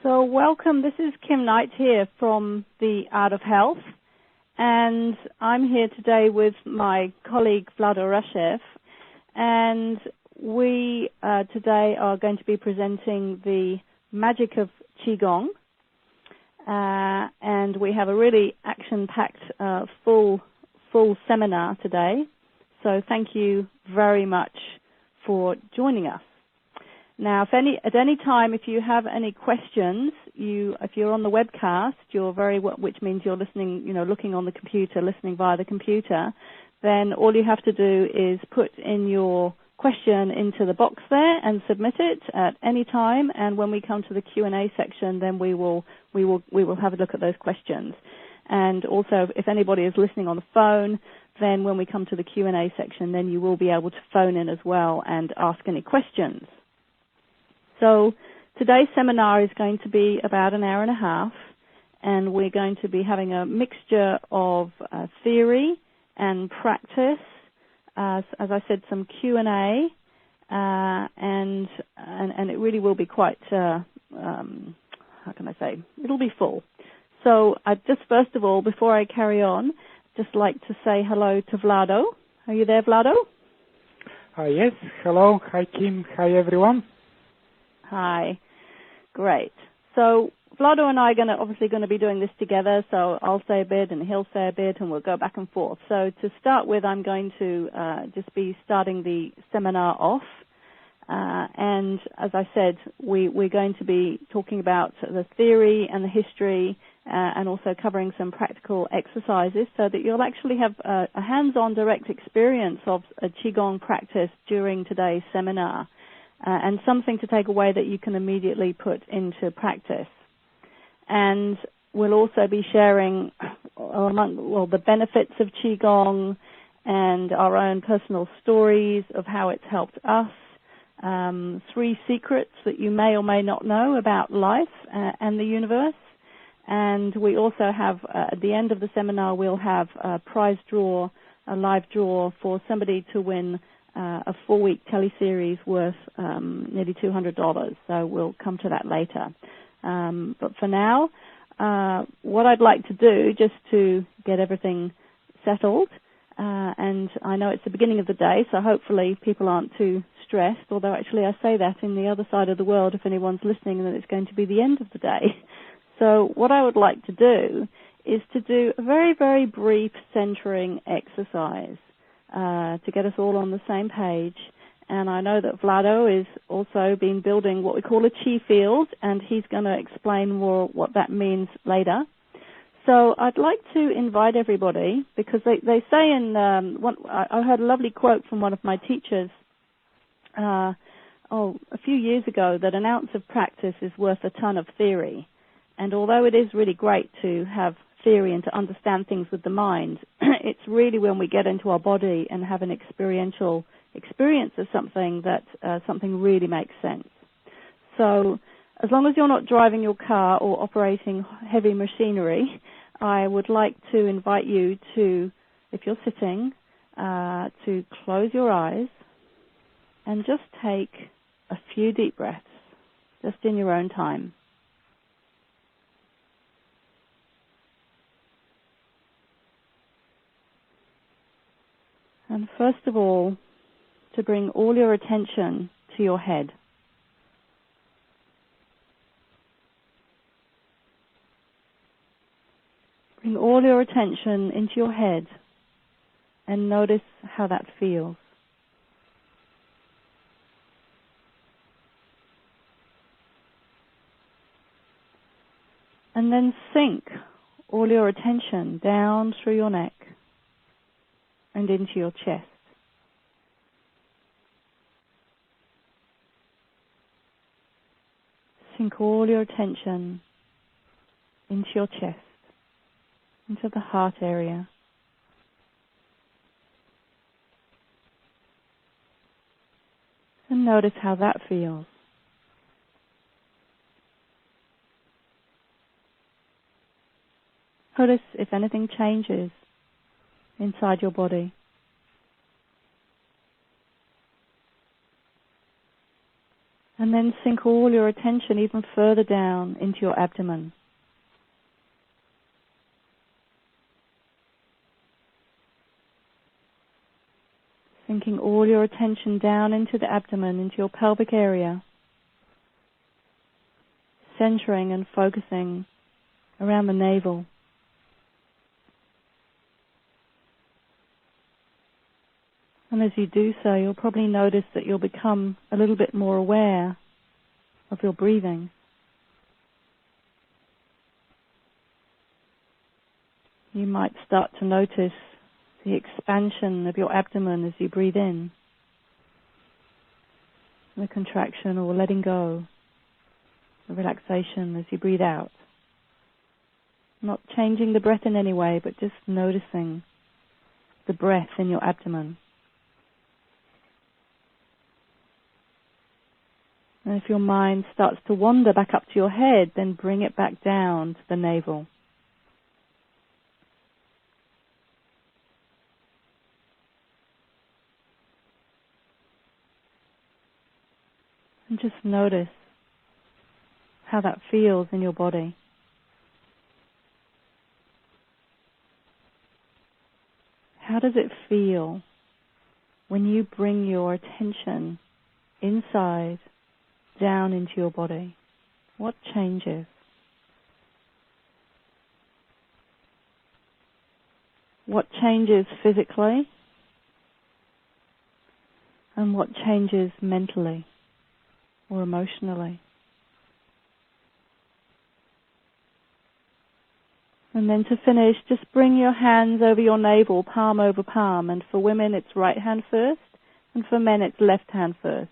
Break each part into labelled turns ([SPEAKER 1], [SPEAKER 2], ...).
[SPEAKER 1] So welcome, this is Kim Knight here from the Art of Health, and I'm here today with my colleague Vlado Rashev, and we today are going to be presenting the Magic of Qigong, and we have a really action-packed full seminar today, so thank you very much for joining us. Now, at any time, if you have any questions, if you're on the webcast, which means you're listening, looking on the computer, listening via the computer, then all you have to do is put in your question into the box there and submit it at any time. And when we come to the Q&A section, then we will have a look at those questions. And also, if anybody is listening on the phone, then when we come to the Q&A section, then you will be able to phone in as well and ask any questions. So today's seminar is going to be about an hour and a half, and we're going to be having a mixture of theory and practice, as I said, some Q&A, and it really will be quite, how can I say, it'll be full. So first of all, before I carry on, just like to say hello to Vlado. Are you there, Vlado?
[SPEAKER 2] Yes, hello. Hi, Kim. Hi, everyone.
[SPEAKER 1] Hi. Great. So Vlado and I are obviously going to be doing this together, so I'll say a bit and he'll say a bit and we'll go back and forth. So to start with, I'm going to just be starting the seminar off. And as I said, we're going to be talking about the theory and the history and also covering some practical exercises so that you'll actually have a hands-on direct experience of a Qigong practice during today's seminar. And something to take away that you can immediately put into practice. And we'll also be sharing the benefits of Qigong and our own personal stories of how it's helped us, 3 secrets that you may or may not know about life and the universe. And we also have, at the end of the seminar, we'll have a prize draw, a live draw for somebody to win a 4-week teleseries worth nearly $200. So we'll come to that later. But for now, what I'd like to do, just to get everything settled, and I know it's the beginning of the day, so hopefully people aren't too stressed, although actually I say that in the other side of the world, if anyone's listening, that it's going to be the end of the day. So what I would like to do is to do a very, very brief centering exercise to get us all on the same page. And I know that Vlado is also been building what we call a Qi field, and he's going to explain more what that means later. So I'd like to invite everybody, because they say I heard a lovely quote from one of my teachers a few years ago, that an ounce of practice is worth a ton of theory. And although it is really great to have theory and to understand things with the mind, it's really when we get into our body and have an experiential experience of something that something really makes sense. So as long as you're not driving your car or operating heavy machinery, I would like to invite you to, if you're sitting, to close your eyes and just take a few deep breaths, just in your own time. And first of all, to bring all your attention to your head. Bring all your attention into your head and notice how that feels. And then sink all your attention down through your neck and into your chest. Sink all your attention into your chest, into the heart area. And notice how that feels. Notice if anything changes inside your body. And then sink all your attention even further down into your abdomen. Sinking all your attention down into the abdomen, into your pelvic area. Centering and focusing around the navel. And as you do so, you'll probably notice that you'll become a little bit more aware of your breathing. You might start to notice the expansion of your abdomen as you breathe in, the contraction or letting go, the relaxation as you breathe out. Not changing the breath in any way, but just noticing the breath in your abdomen. And if your mind starts to wander back up to your head, then bring it back down to the navel. And just notice how that feels in your body. How does it feel when you bring your attention inside, down into your body? What changes? What changes physically? And what changes mentally or emotionally? And then to finish, just bring your hands over your navel, palm over palm. And for women, it's right hand first. And for men, it's left hand first.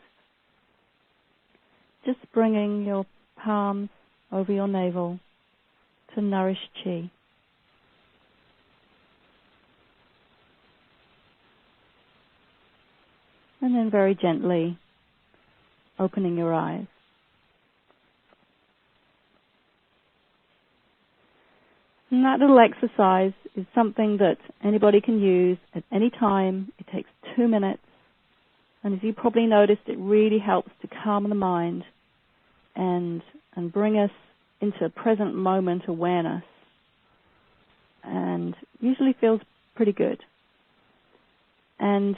[SPEAKER 1] Just bringing your palms over your navel to nourish Qi. And then very gently opening your eyes. And that little exercise is something that anybody can use at any time. It takes 2 minutes. And as you probably noticed, it really helps to calm the mind and bring us into present moment awareness. And usually feels pretty good. And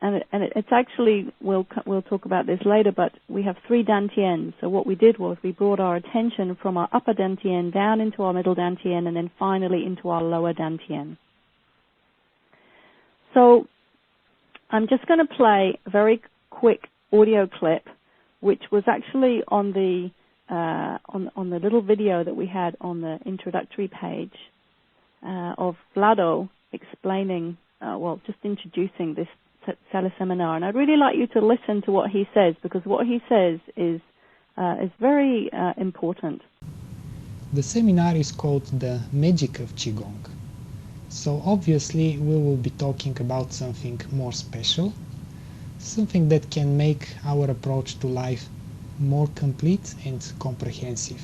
[SPEAKER 1] it's actually, we'll talk about this later, but we have 3 dantians. So what we did was we brought our attention from our upper dantian down into our middle dantian and then finally into our lower dantian. So I'm just going to play a very quick audio clip, which was actually on the little video that we had on the introductory page of Vlado explaining, just introducing this Teleseminar. And I'd really like you to listen to what he says, because what he says is very important.
[SPEAKER 3] The seminar is called the Magic of Qigong. So obviously we will be talking about something more special, something that can make our approach to life more complete and comprehensive.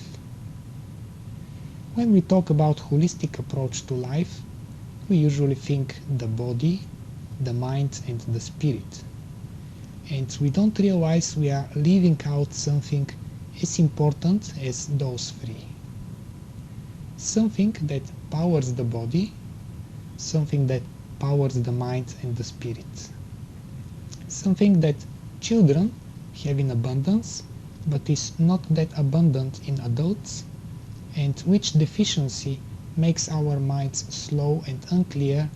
[SPEAKER 3] When we talk about holistic approach to life, we usually think the body, the mind and the spirit. And we don't realize we are leaving out something as important as those 3. Something that powers the body, something that powers the mind and the spirit. Something that children have in abundance, but is not that abundant in adults, and which deficiency makes our minds slow and unclear,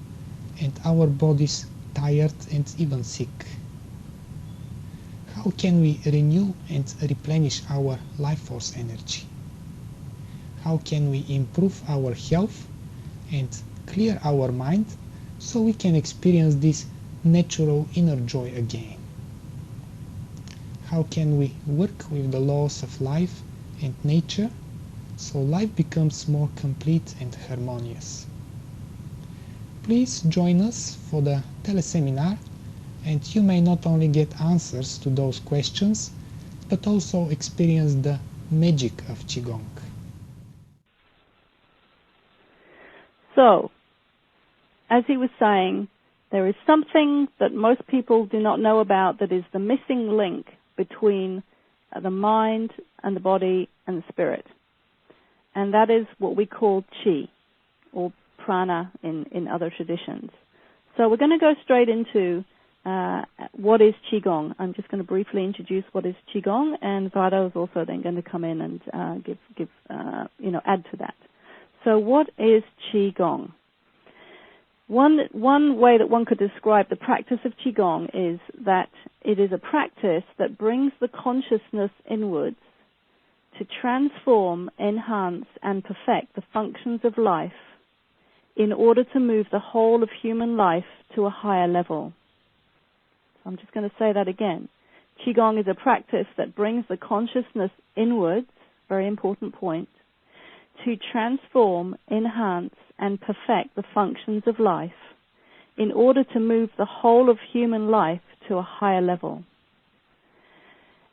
[SPEAKER 3] and our bodies tired and even sick. How can we renew and replenish our life force energy? How can we improve our health and clear our mind so we can experience this natural inner joy again? How can we work with the laws of life and nature so life becomes more complete and harmonious? Please join us for the Teleseminar, and you may not only get answers to those questions, but also experience the magic of Qigong.
[SPEAKER 1] So, as he was saying, there is something that most people do not know about that is the missing link between the mind and the body and the spirit. And that is what we call Qi, or prana in other traditions. So we're going to go straight into what is Qigong. I'm just going to briefly introduce what is Qigong, and Vlado is also then going to come in and add to that. So what is Qigong? One way that one could describe the practice of Qigong is that it is a practice that brings the consciousness inwards to transform, enhance, and perfect the functions of life in order to move the whole of human life to a higher level. So I'm just going to say that again. Qigong is a practice that brings the consciousness inwards, very important point, to transform, enhance, and perfect the functions of life in order to move the whole of human life to a higher level.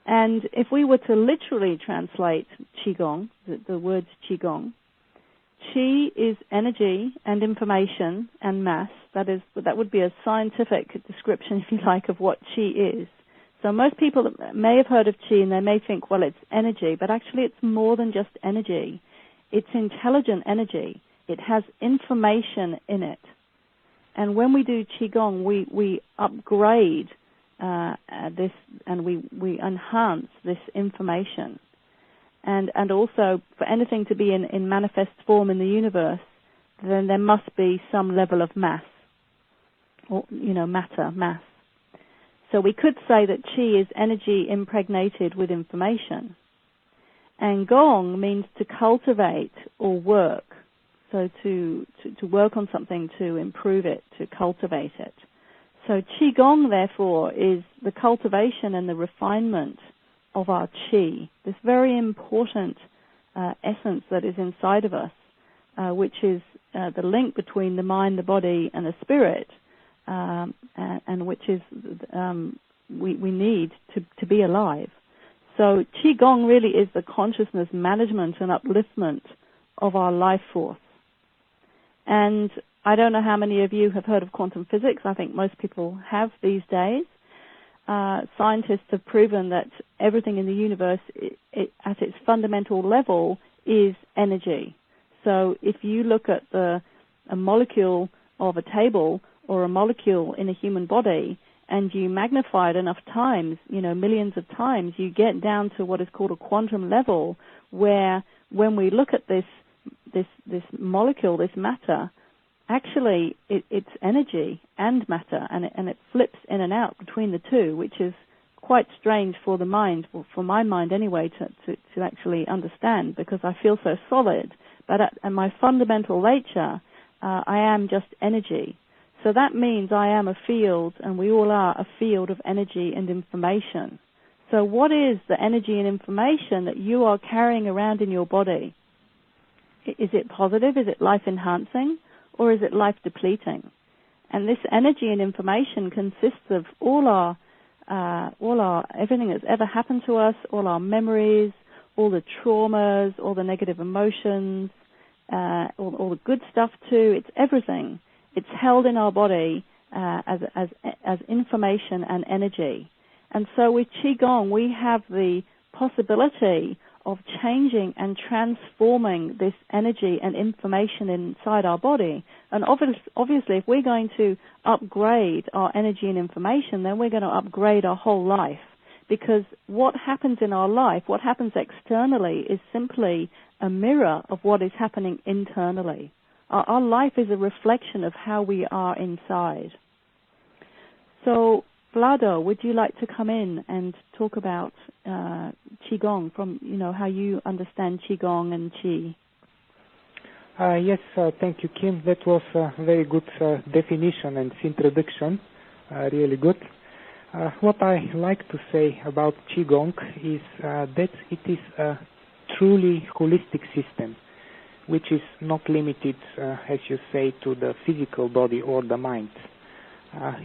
[SPEAKER 1] And if we were to literally translate Qigong, the words Qigong, Qi is energy and information and mass. That would be a scientific description, if you like, of what Qi is. So most people may have heard of Qi and they may think, well, it's energy, but actually it's more than just energy. It's intelligent energy. It has information in it. And when we do Qigong, we upgrade this, and we enhance this information. And also, for anything to be in manifest form in the universe, then there must be some level of mass, or, matter, mass. So we could say that Qi is energy impregnated with information. And Gong means to cultivate or work. So to work on something, to improve it, to cultivate it. So Qigong, therefore, is the cultivation and the refinement of our Qi, this very important essence that is inside of us, which is the link between the mind, the body, and the spirit, and which is we need to be alive. So Qigong really is the consciousness management and upliftment of our life force. And I don't know how many of you have heard of quantum physics. I think most people have these days. Scientists have proven that everything in the universe, at its fundamental level, is energy. So if you look at a molecule of a table or a molecule in a human body, and you magnify it enough times, millions of times, you get down to what is called a quantum level, where when we look at this molecule, this matter, actually it's energy and matter, and it flips in and out between the two, which is quite strange for the mind, or for my mind anyway, to actually understand, because I feel so solid. But at my fundamental nature, I am just energy. So that means I am a field, and we all are a field of energy and information. So what is the energy and information that you are carrying around in your body? Is it positive? Is it life-enhancing? Or is it life-depleting? And this energy and information consists of all our everything that's ever happened to us, all our memories, all the traumas, all the negative emotions, all the good stuff too. It's everything. It's held in our body as information and energy. And so with Qigong, we have the possibility of changing and transforming this energy and information inside our body. And obviously, if we're going to upgrade our energy and information, then we're going to upgrade our whole life. Because what happens in our life, what happens externally, is simply a mirror of what is happening internally. Our life is a reflection of how we are inside. So, Vlado, would you like to come in and talk about Qigong from, how you understand Qigong and Qi?
[SPEAKER 2] Yes, thank you, Kim. That was a very good definition and introduction, really good. What I like to say about Qigong is that it is a truly holistic system, which is not limited, as you say, to the physical body or the mind.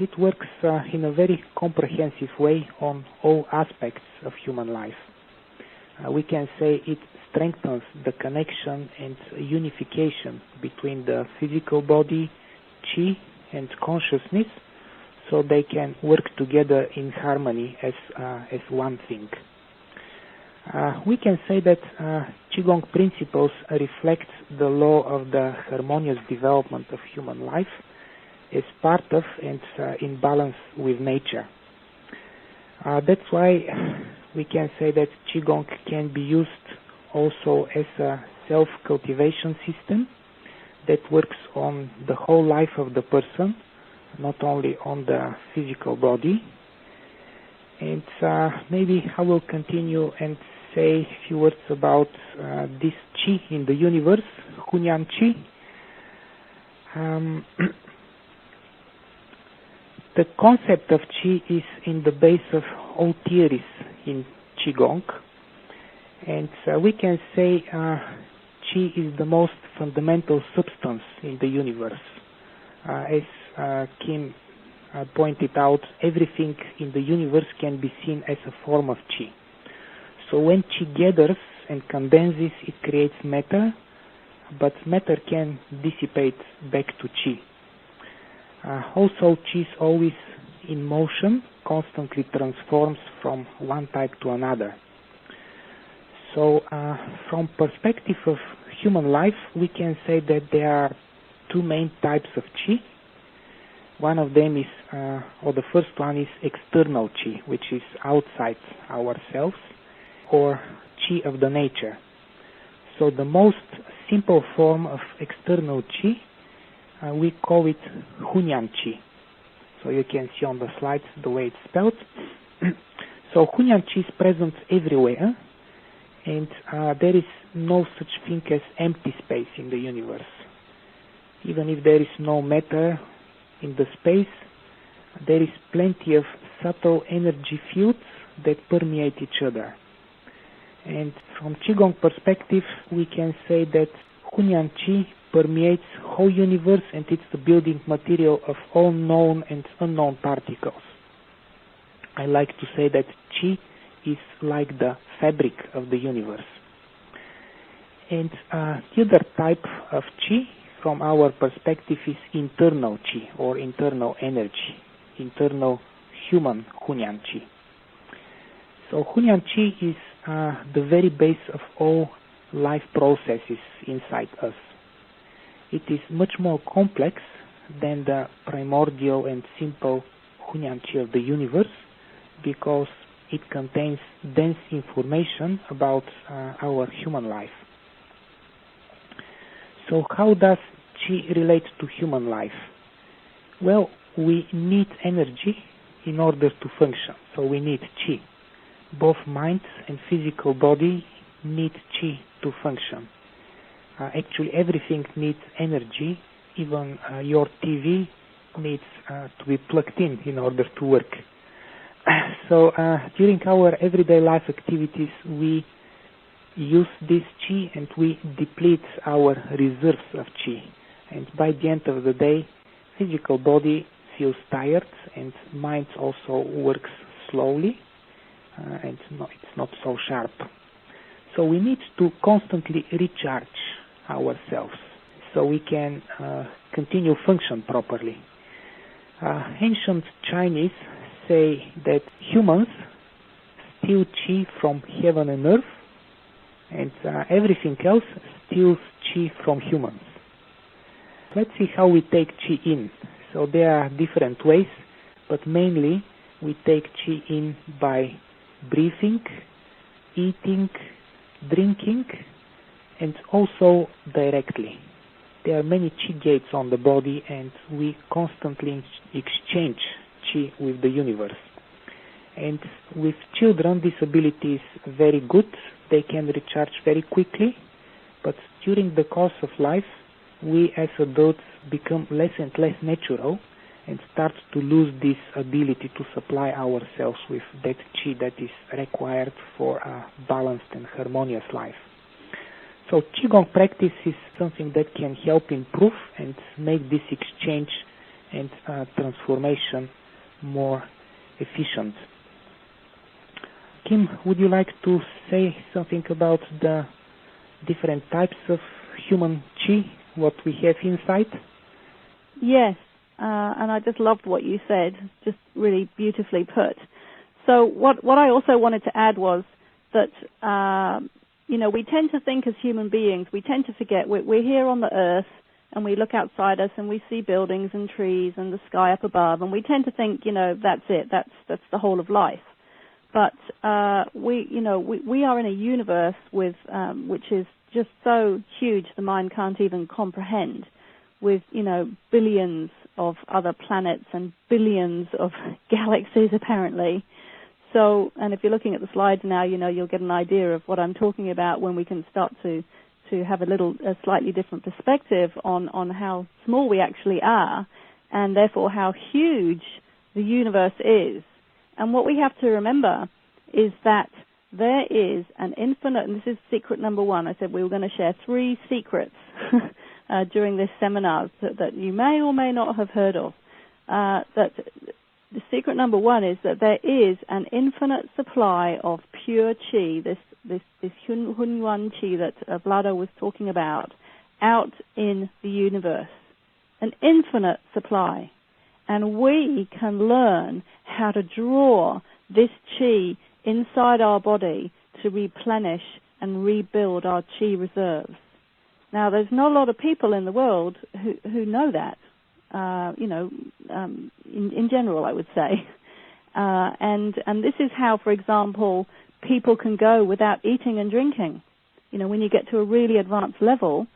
[SPEAKER 2] It works in a very comprehensive way on all aspects of human life. We can say it strengthens the connection and unification between the physical body, Qi, and consciousness, so they can work together in harmony as one thing. We can say that Qigong principles reflect the law of the harmonious development of human life as part of and in balance with nature. That's why we can say that Qigong can be used also as a self-cultivation system that works on the whole life of the person, not only on the physical body. And maybe I will continue and say a few words about this Qi in the universe, Hunyan Qi. The concept of Qi is in the base of all theories in Qigong, and we can say Qi is the most fundamental substance in the universe. As Kim pointed out, everything in the universe can be seen as a form of Qi. So when Qi gathers and condenses, it creates matter, but matter can dissipate back to Qi. Also, Qi is always in motion, constantly transforms from one type to another. So from perspective of human life, we can say that there are two main types of Qi. One of them is, or the first one is external Qi, which is outside ourselves, or Qi of the nature. So the most simple form of external Qi, we call it Hunyan Qi. So you can see on the slides the way it's spelled. So Hunyan Qi is present everywhere, and there is no such thing as empty space in the universe. Even if there is no matter in the space, there is plenty of subtle energy fields that permeate each other. And from Qigong perspective, we can say that Hunyan Qi permeates whole universe, and it's the building material of all known and unknown particles. I like to say that Qi is like the fabric of the universe. And the other type of Qi, from our perspective, is internal Qi, or internal energy, internal human Hunyan Qi. So Hunyan Qi is the very base of all life processes inside us. It is much more complex than the primordial and simple Hunyan Qi of the universe, because it contains dense information about our human life. So how does Qi relate to human life? Well, we need energy in order to function, so we need Qi. Both mind and physical body need Qi to function. Actually, everything needs energy. Even your TV needs to be plugged in order to work. So during our everyday life activities, we use this Qi and we deplete our reserves of Qi. And by the end of the day, physical body feels tired and mind also works slowly and it's not so sharp. So we need to constantly recharge ourselves so we can continue function properly. Ancient Chinese say that humans steal Qi from heaven and earth, and everything else steals Qi from humans. Let's see how we take Qi in. So there are different ways, but mainly we take Qi in by breathing, eating, drinking, and also directly. There are many Qi gates on the body, and we constantly exchange Qi with the universe. And with children, this ability is very good. They can recharge very quickly, but during the course of life, we as adults become less and less natural and start to lose this ability to supply ourselves with that Qi that is required for a balanced and harmonious life. So Qigong practice is something that can help improve and make this exchange and transformation more efficient. Kim, would you like to say something about the different types of human Qi, what we have inside?
[SPEAKER 1] Yes, and I just loved what you said, just really beautifully put. So what I also wanted to add was that, we tend to think as human beings, we tend to forget we're here on the earth, and we look outside us and we see buildings and trees and the sky up above, and we tend to think, that's it, that's the whole of life. But we are in a universe with which is just so huge the mind can't even comprehend, with billions of other planets and billions of galaxies apparently. So, and if you're looking at the slides now, you'll get an idea of what I'm talking about when we can start to have a slightly different perspective on how small we actually are, and therefore how huge the universe is. And what we have to remember is that there is an infinite, and this is secret number one. I said we were going to share 3 secrets during this seminar that you may or may not have heard of. That the secret number one is that there is an infinite supply of pure qi, this Hunyuan qi that Vlado was talking about, out in the universe. An infinite supply. And we can learn how to draw this qi inside our body to replenish and rebuild our qi reserves. Now, there's not a lot of people in the world who know that, in general, I would say. And this is how, for example, people can go without eating and drinking. When you get to a really advanced level,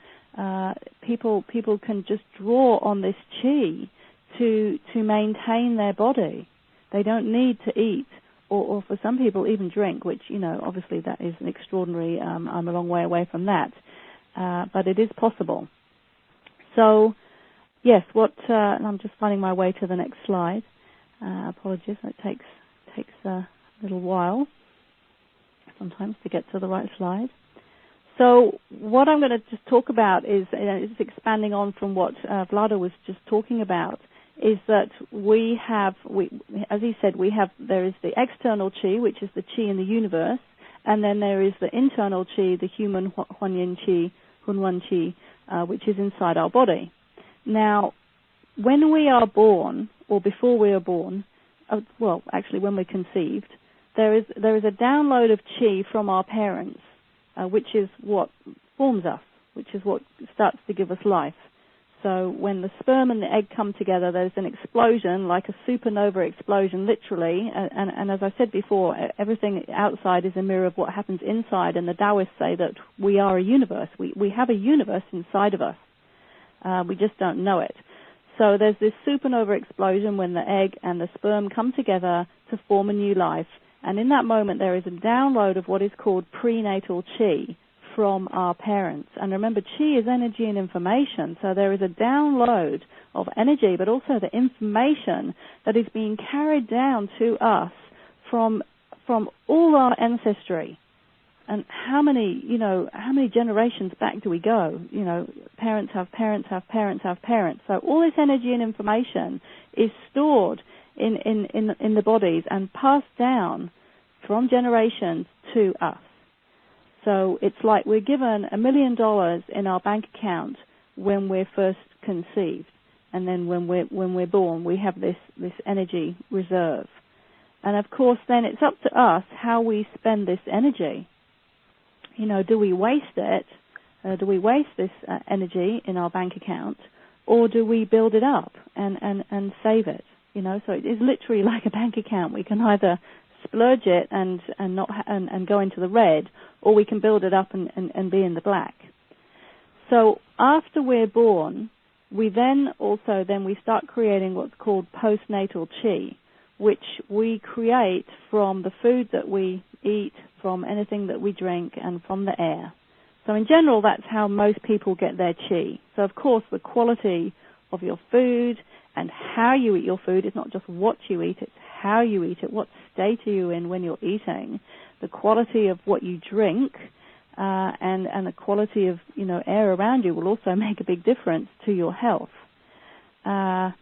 [SPEAKER 1] people can just draw on this qi to maintain their body. They don't need to eat, or for some people even drink, which, obviously that is an extraordinary, I'm a long way away from that. But it is possible. So, yes, and I'm just finding my way to the next slide. Apologies, it takes a little while sometimes to get to the right slide. So what I'm going to just talk about is expanding on from what Vlado was just talking about, is that as he said, there is the external qi, which is the qi in the universe, and then there is the internal qi, the human Huanyin qi, Hunwan qi, which is inside our body. Now, when we are born, or before we are born, actually when we're conceived, there is a download of qi from our parents, which is what forms us, which is what starts to give us life. So when the sperm and the egg come together, there's an explosion, like a supernova explosion, literally. And as I said before, everything outside is a mirror of what happens inside. And the Taoists say that we are a universe. We have a universe inside of us. We just don't know it. So there's this supernova explosion when the egg and the sperm come together to form a new life. And in that moment, there is a download of what is called prenatal qi from our parents. And remember, qi is energy and information, so there is a download of energy, but also the information that is being carried down to us from all our ancestry. And how many generations back do we go? Parents have parents have parents have parents. So all this energy and information is stored in the bodies and passed down from generations to us. So it's like we're given $1 million in our bank account when we're first conceived, and then when we're born, we have this energy reserve. And of course, then it's up to us how we spend this energy. Do we waste it? Do we waste this energy in our bank account, or do we build it up and save it? So it is literally like a bank account. We can either splurge it and go into the red, or we can build it up and be in the black. So after we're born, we we start creating what's called postnatal qi, which we create from the food that we eat, from anything that we drink, and from the air. So in general, that's how most people get their qi. So of course, the quality of your food and how you eat your food is not just what you eat, it's how you eat it, what state are you in when you're eating, the quality of what you drink, and the quality of air around you will also make a big difference to your health. And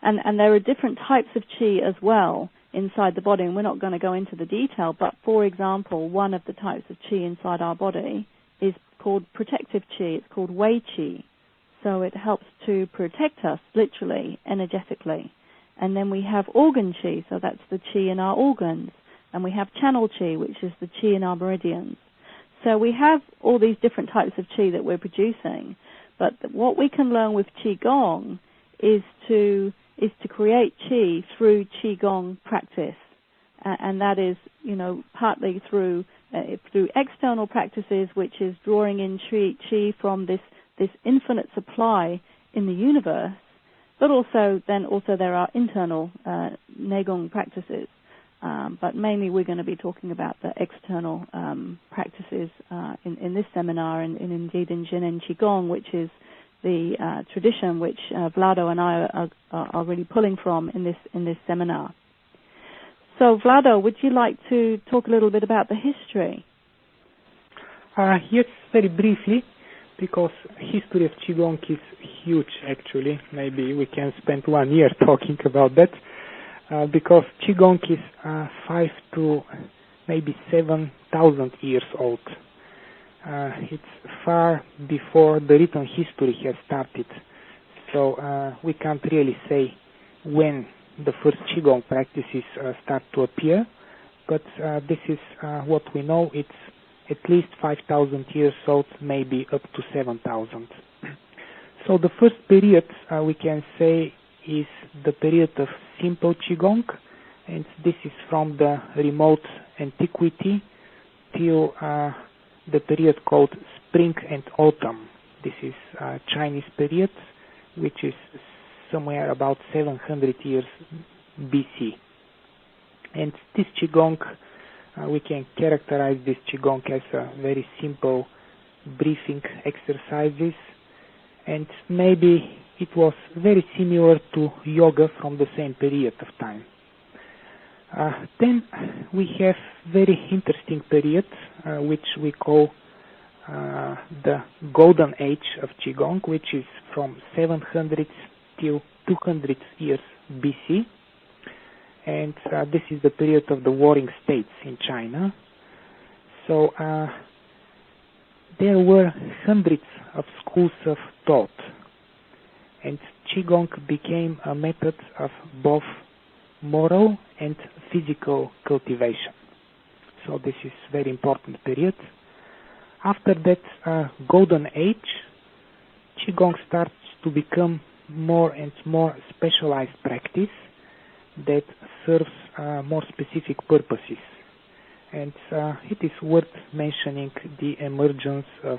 [SPEAKER 1] there are different types of qi as well inside the body, and we're not going to go into the detail, but for example, one of the types of qi inside our body is called protective qi. It's called wei qi. So it helps to protect us, literally, energetically. And then we have organ qi, so that's the qi in our organs. and we have channel Qi, which is the Qi in our meridians. So we have all these different types of Qi that we're producing, but what we can learn with Qigong is to create Qi through Qigong practice, and that is, partly through external practices, which is drawing in Qi from this infinite supply in the universe, but also there are internal Neigong practices. But mainly we're going to be talking about the external practices in this seminar, and indeed in Shen and Qigong, which is the tradition which Vlado and I are really pulling from in this seminar. So, Vlado, would you like to talk a little bit about the history?
[SPEAKER 2] Yes, very briefly, because history of Qigong is huge, actually. Maybe we can spend 1 year talking about that, because Qigong is 5 to maybe 7,000 years old. It's far before the written history has started, so we can't really say when the first Qigong practices start to appear, but this is what we know. It's at least 5,000 years old, maybe up to 7,000. So the first period we can say is the period of simple Qigong, and this is from the remote antiquity till the period called spring and autumn. This is Chinese period, which is somewhere about 700 years BC. And this Qigong, we can characterize this Qigong as a very simple breathing exercises, and maybe it was very similar to yoga from the same period of time. Then we have very interesting period, which we call the golden age of Qigong, which is from 700 till 200 years BC. And this is the period of the warring states in China. So there were hundreds of schools of thought, and Qigong became a method of both moral and physical cultivation. So this is very important period. After that golden age, Qigong starts to become more and more specialized practice that serves more specific purposes. And it is worth mentioning the emergence of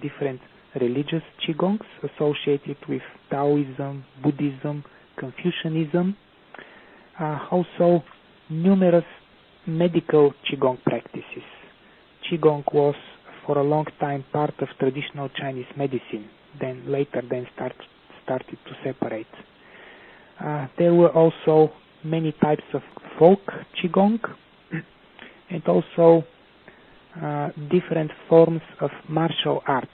[SPEAKER 2] different religious Qigongs associated with Taoism, Buddhism, Confucianism. Also, numerous medical Qigong practices. Qigong was for a long time part of traditional Chinese medicine, then later started to separate. There were also many types of folk Qigong, and also different forms of martial arts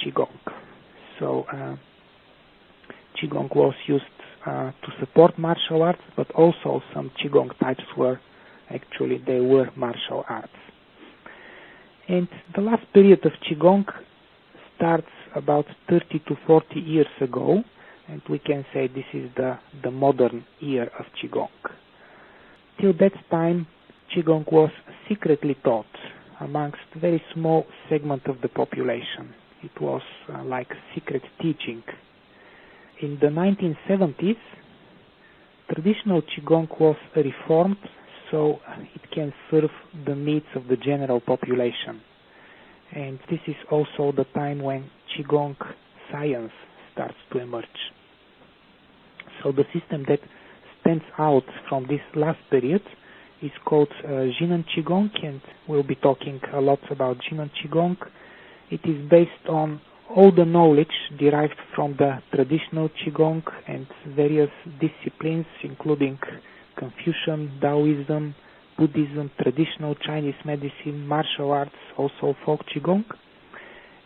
[SPEAKER 2] Qigong. So Qigong was used to support martial arts, but also some Qigong types were martial arts. And the last period of Qigong starts about 30 to 40 years ago, and we can say this is the modern era of Qigong. Till that time, Qigong was secretly taught amongst very small segment of the population. It was like secret teaching. In the 1970s, traditional Qigong was reformed so it can serve the needs of the general population. And this is also the time when Qigong science starts to emerge. So the system that stands out from this last period is called Jing Qigong, and we'll be talking a lot about Jing Qigong. It is based on all the knowledge derived from the traditional Qigong and various disciplines, including Confucian, Taoism, Buddhism, traditional Chinese medicine, martial arts, also folk Qigong.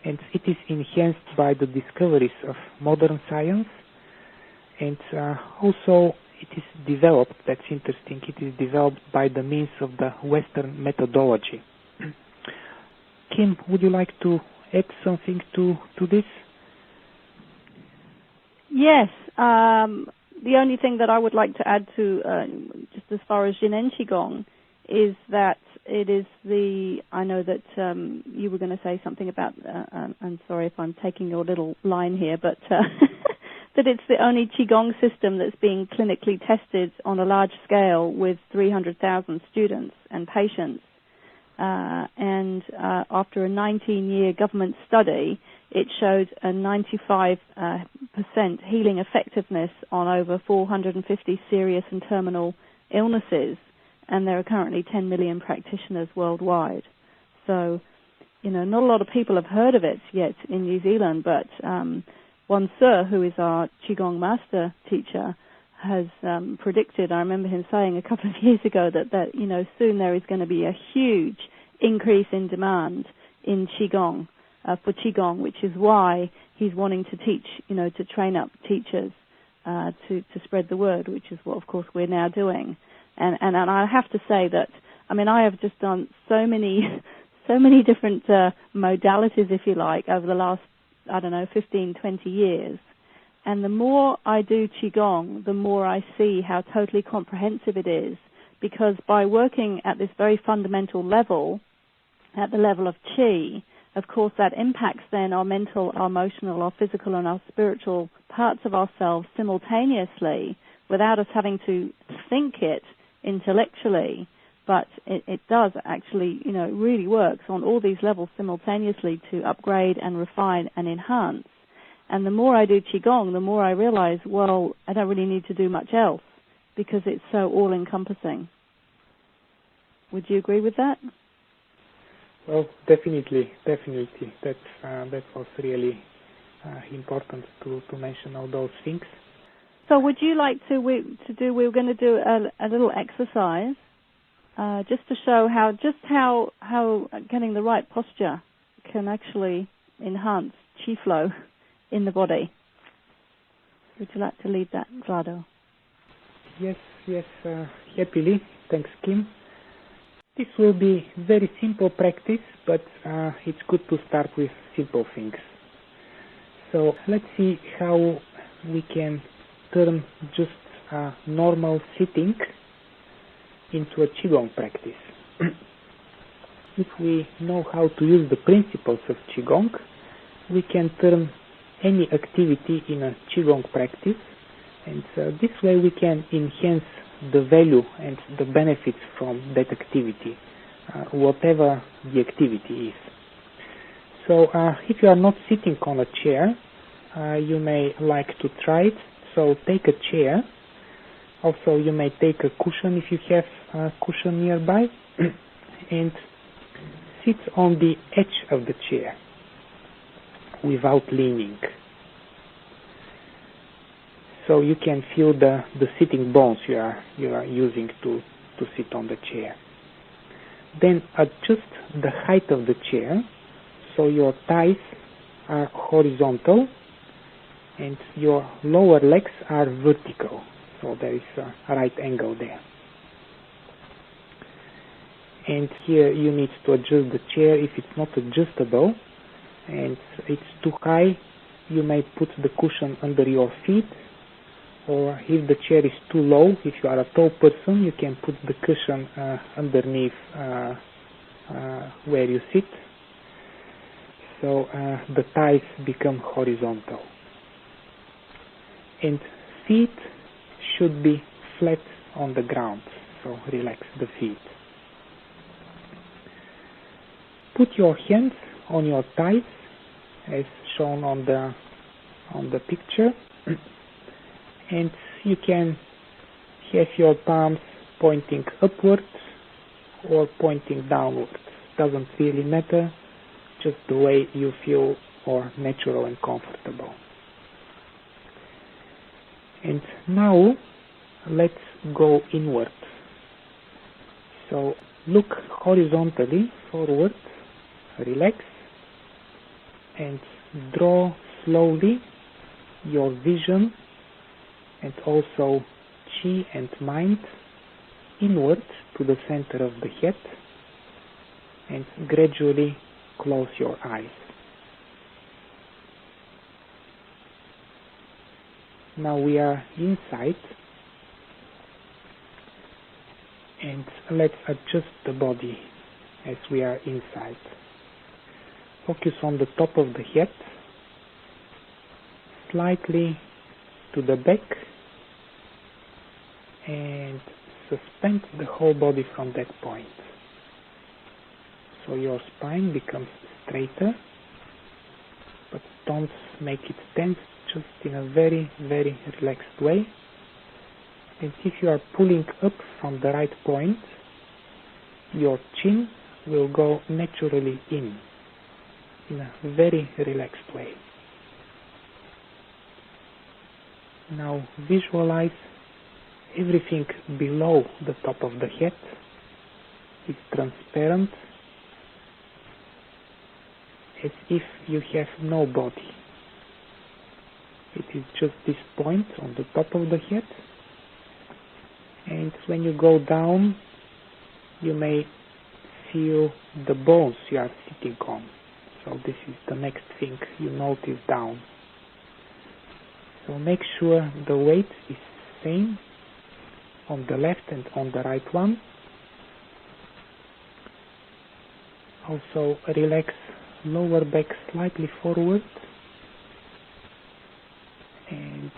[SPEAKER 2] And it is enhanced by the discoveries of modern science. And also it is developed, that's interesting, it is developed by the means of the Western methodology. Kim, would you like to add something to this?
[SPEAKER 1] Yes. The only thing that I would like to add to, just as far as Jing Qigong, is that it is I know that you were going to say something about, I'm sorry if I'm taking your little line here, but that it's the only Qigong system that's being clinically tested on a large scale with 300,000 students and patients. And after a 19-year government study, it showed a 95% healing effectiveness on over 450 serious and terminal illnesses, and there are currently 10 million practitioners worldwide. So, not a lot of people have heard of it yet in New Zealand, but one sir, who is our Qigong master teacher, has predicted, I remember him saying a couple of years ago that soon there is going to be a huge increase in demand in Qigong, for Qigong, which is why he's wanting to teach, to train up teachers to spread the word, which is what, of course, we're now doing. And I have to say that, I have just done so many different modalities, if you like, over the last, 15, 20 years. And the more I do Qigong, the more I see how totally comprehensive it is, because by working at this very fundamental level, at the level of Qi, of course that impacts then our mental, our emotional, our physical, and our spiritual parts of ourselves simultaneously without us having to think it intellectually. But it does actually, it really works on all these levels simultaneously to upgrade and refine and enhance. And the more I do Qigong, the more I realize, well, I don't really need to do much else because it's so all-encompassing. Would you agree with that?
[SPEAKER 2] Well, definitely. That was really important to mention all those things.
[SPEAKER 1] So would you like we're going to do a little exercise just to show how getting the right posture can actually enhance Qi flow in the body. Would you like to lead that, Vlado?
[SPEAKER 2] Yes, happily. Thanks, Kim. This will be very simple practice, but it's good to start with simple things. So let's see how we can turn just a normal sitting into a Qigong practice. If we know how to use the principles of Qigong, we can turn any activity in a Qigong practice, and this way we can enhance the value and the benefits from that activity, whatever the activity is. So if you are not sitting on a chair, you may like to try it. So take a chair. Also, you may take a cushion if you have a cushion nearby, and sit on the edge of the chair without leaning. So you can feel the sitting bones you are using to sit on the chair. Then adjust the height of the chair so your thighs are horizontal and your lower legs are vertical. So there is a right angle there. And here you need to adjust the chair if it's not adjustable and it's too high. You may put the cushion under your feet, or if the chair is too low, if you are a tall person, you can put the cushion underneath where you sit. So the thighs become horizontal. And feet should be flat on the ground, so relax the feet. Put your hands on your thighs as shown on the picture, and you can have your palms pointing upwards or pointing downwards. Doesn't really matter, just the way you feel or natural and comfortable. And now let's go inward. So look horizontally forward, relax, and draw slowly your vision and also Qi and mind inward to the center of the head, and gradually close your eyes. Now we are inside, And let's adjust the body as we are inside. Focus on the top of the head, slightly to the back, and suspend the whole body from that point. So your spine becomes straighter, but don't make it tense, just in a very, very relaxed way. And if you are pulling up from the right point, your chin will go naturally in a very relaxed way. Now visualize everything below the top of the head is transparent, as if you have no body. It is just this point on the top of the head, and when you go down, you may feel the bones you are sitting on. So this is the next thing you notice down. So make sure the weight is same on the left and on the right one. Also relax lower back slightly forward and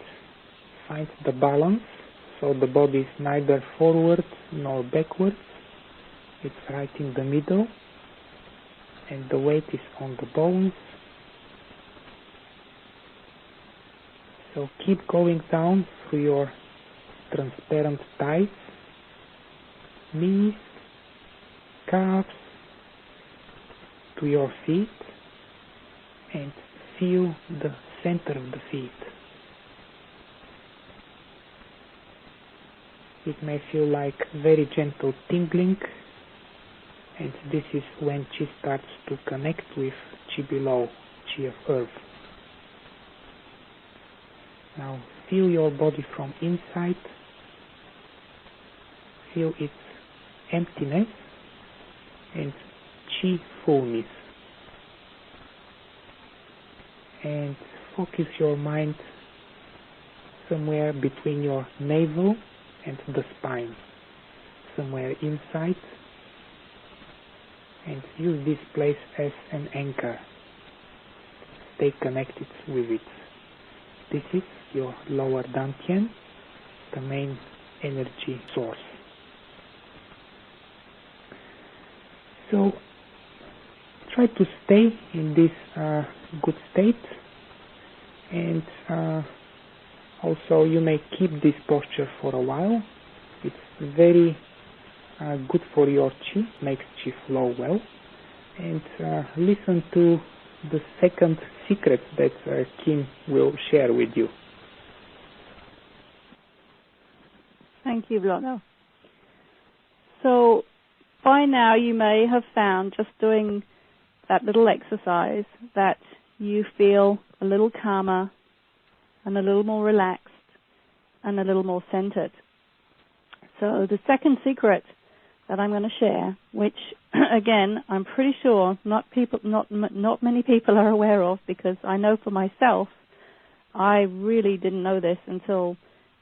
[SPEAKER 2] find the balance, so the body is neither forward nor backwards, it's right in the middle, and the weight is on the bones. So keep going down through your transparent thighs, knees, calves, to your feet, and feel the center of the feet. It may feel like very gentle tingling, and this is when Qi starts to connect with Qi below, Qi of earth. Now feel your body from inside, feel its emptiness and Qi fullness, and focus your mind somewhere between your navel and the spine, somewhere inside, and use this place as an anchor. Stay connected with it. This is your lower dantian, the main energy source. So try to stay in this good state, and also you may keep this posture for a while. It's very good for your Qi, makes Qi flow well. And listen to the second secret that Kim will share with you.
[SPEAKER 1] Thank you, Vlado. So by now you may have found, just doing that little exercise, that you feel a little calmer and a little more relaxed and a little more centered. So the second secret that I'm going to share, which again I'm pretty sure not many people are aware of, because I know for myself I really didn't know this until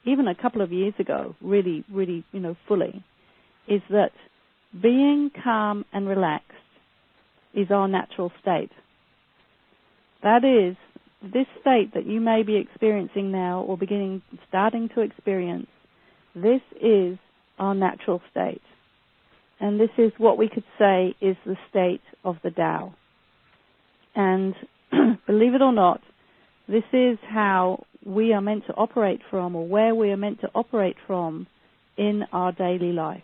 [SPEAKER 1] even a couple of years ago, really fully, is that being calm and relaxed is our natural state. That is, this state that you may be experiencing now or starting to experience, this is our natural state. And this is what we could say is the state of the Tao. And believe it or not, this is how we are meant to operate from, or where we are meant to operate from in our daily life.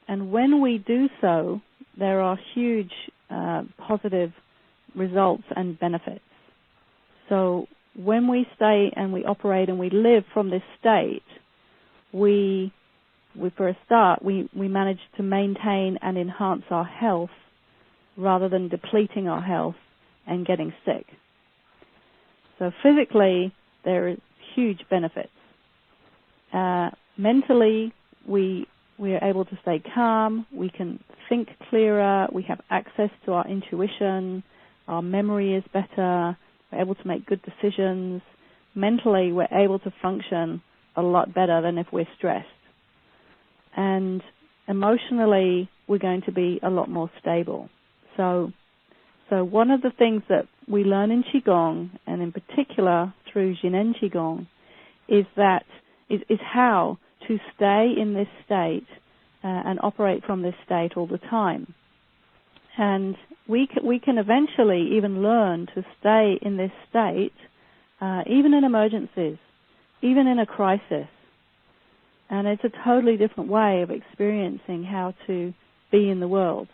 [SPEAKER 1] And when we do so, there are huge positive results and benefits. So when we stay and we operate and we live from this state, we for a start, we manage to maintain and enhance our health rather than depleting our health and getting sick. So physically, there is huge benefits. Mentally, we are able to stay calm, we can think clearer, we have access to our intuition, our memory is better, we're able to make good decisions. Mentally, we're able to function a lot better than if we're stressed. and emotionally we're going to be a lot more stable. So one of the things that we learn in Qigong, and in particular through Jing Qigong, is how to stay in this state and operate from this state all the time. And we can eventually even learn to stay in this state, even in emergencies, even in a crisis. And it's a totally different way of experiencing how to be in the world.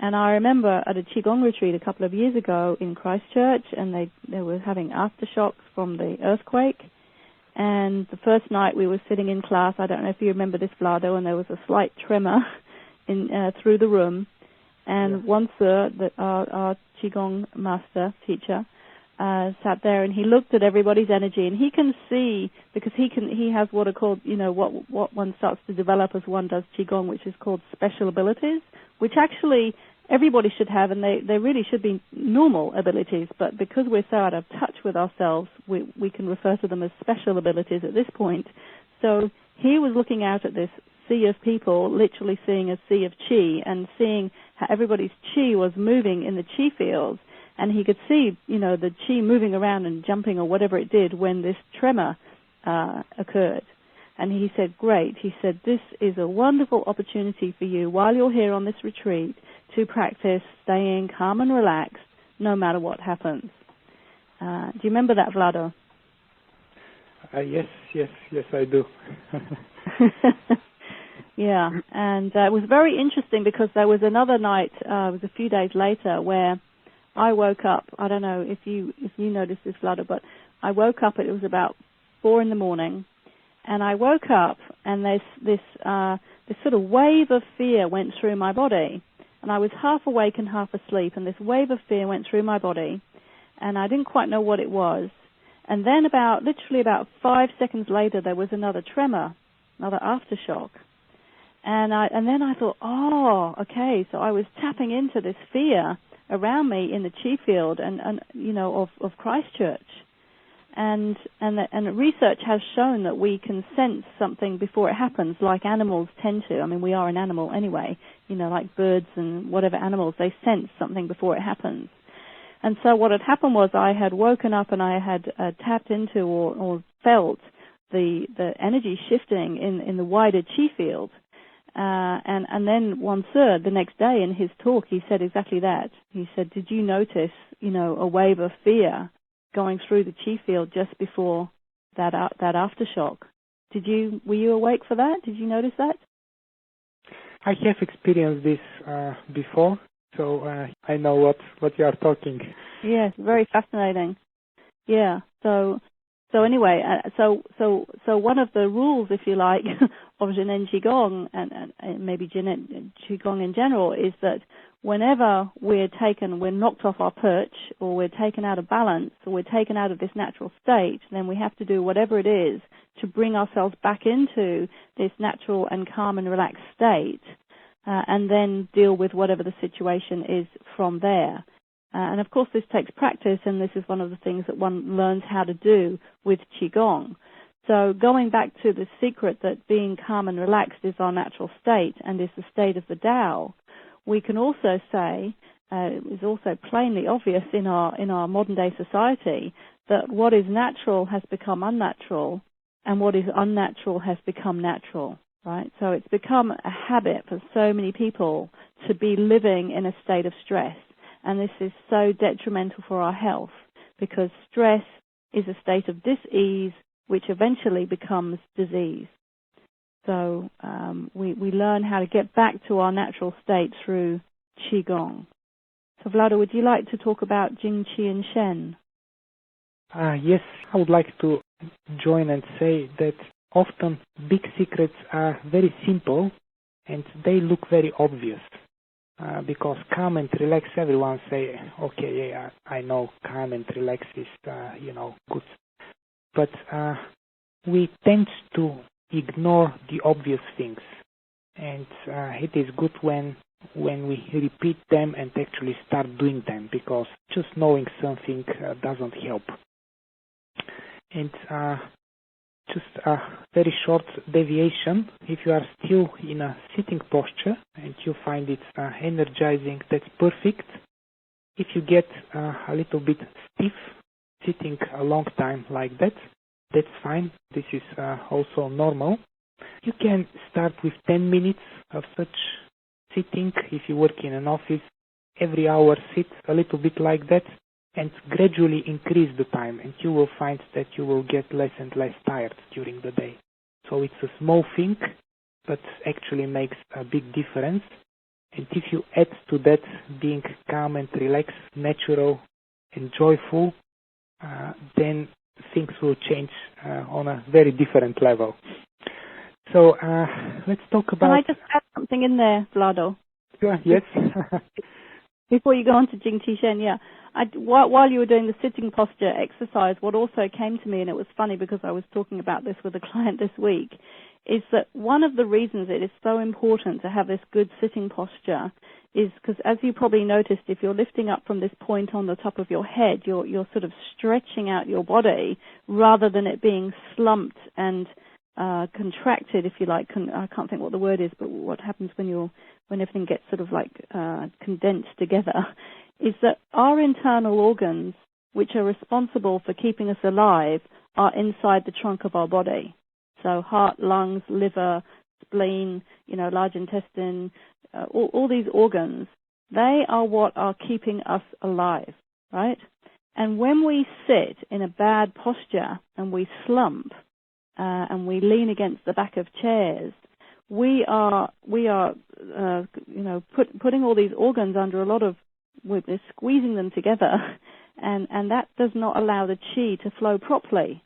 [SPEAKER 1] And I remember at a Qigong retreat a couple of years ago in Christchurch, and they were having aftershocks from the earthquake. And the first night we were sitting in class, I don't know if you remember this, Vlado, and there was a slight tremor through the room. And one sir, our Qigong master, teacher, sat there and he looked at everybody's energy, and he can see, because he has what are called, what one starts to develop as one does Qigong, which is called special abilities, which actually everybody should have, and they really should be normal abilities, but because we're so out of touch with ourselves, we can refer to them as special abilities at this point. So he was looking out at this sea of people, literally seeing a sea of qi, and seeing how everybody's qi was moving in the qi fields, and he could see, the qi moving around and jumping or whatever it did when this tremor occurred. And he said, great. He said, this is a wonderful opportunity for you while you're here on this retreat to practice staying calm and relaxed no matter what happens. Do you remember that, Vlado?
[SPEAKER 2] Yes, I do.
[SPEAKER 1] Yeah, and it was very interesting because there was another night, it was a few days later, where I woke up. I don't know if you noticed this, Vlado, but I woke up, it was about 4 a.m, and I woke up and this sort of wave of fear went through my body. And I was half awake and half asleep, and this wave of fear went through my body, and I didn't quite know what it was. And then literally about 5 seconds later, there was another tremor, another aftershock. And then I thought, oh, okay, so I was tapping into this fear around me in the chi field and of Christchurch. And research has shown that we can sense something before it happens, like animals tend to. I mean, we are an animal anyway, like birds and whatever animals, they sense something before it happens. And so what had happened was I had woken up and I had tapped into or felt the energy shifting in the wider chi field. And then one sir, the next day in his talk, he said exactly that. He said, did you notice, a wave of fear going through the chi field just before that aftershock? Were you awake for that? Did you notice that?
[SPEAKER 2] I have experienced this before, so I know what you are talking.
[SPEAKER 1] Yes, very fascinating. Yeah. So anyway, so one of the rules, if you like, of Jing Qigong and maybe Qigong in general is that whenever we're knocked off our perch, or we're taken out of balance, or we're taken out of this natural state, then we have to do whatever it is to bring ourselves back into this natural and calm and relaxed state, and then deal with whatever the situation is from there. And of course this takes practice, and this is one of the things that one learns how to do with Qigong. So going back to the secret that being calm and relaxed is our natural state and is the state of the Tao, we can also say, is also plainly obvious in our modern day society, that what is natural has become unnatural, and what is unnatural has become natural, right? So it's become a habit for so many people to be living in a state of stress, and this is so detrimental for our health, because stress is a state of dis-ease, which eventually becomes disease. So we learn how to get back to our natural state through Qigong. So Vlado, would you like to talk about Jing, Qi, and Shen?
[SPEAKER 2] Yes, I would like to join and say that often big secrets are very simple and they look very obvious. Because calm and relax, everyone say, okay, yeah, I know calm and relax is, good. But we tend to ignore the obvious things, and it is good when we repeat them and actually start doing them, because just knowing something doesn't help. And Just a very short deviation. If you are still in a sitting posture and you find it energizing, that's perfect. If you get a little bit stiff, sitting a long time like that, that's fine. This is also normal. You can start with 10 minutes of such sitting. If you work in an office, every hour sit a little bit like that, and gradually increase the time, and you will find that you will get less and less tired during the day. So it's a small thing, but actually makes a big difference. And if you add to that being calm and relaxed, natural and joyful, then things will change on a very different level. So let's talk about...
[SPEAKER 1] Can I just add something in there, Vlado?
[SPEAKER 2] Sure, yes.
[SPEAKER 1] Before you go on to Jing Qi Shen, yeah. While you were doing the sitting posture exercise, what also came to me, and it was funny because I was talking about this with a client this week, is that one of the reasons it is so important to have this good sitting posture is because, as you probably noticed, if you're lifting up from this point on the top of your head, you're sort of stretching out your body rather than it being slumped and contracted, if you like. I can't think what the word is, but what happens when everything gets sort of like condensed together is that our internal organs, which are responsible for keeping us alive, are inside the trunk of our body. So heart, lungs, liver, spleen, large intestine, all these organs, they are what are keeping us alive, right? And when we sit in a bad posture and we slump and we lean against the back of chairs, we are putting all these organs under a lot of, we're squeezing them together, and that does not allow the qi to flow properly.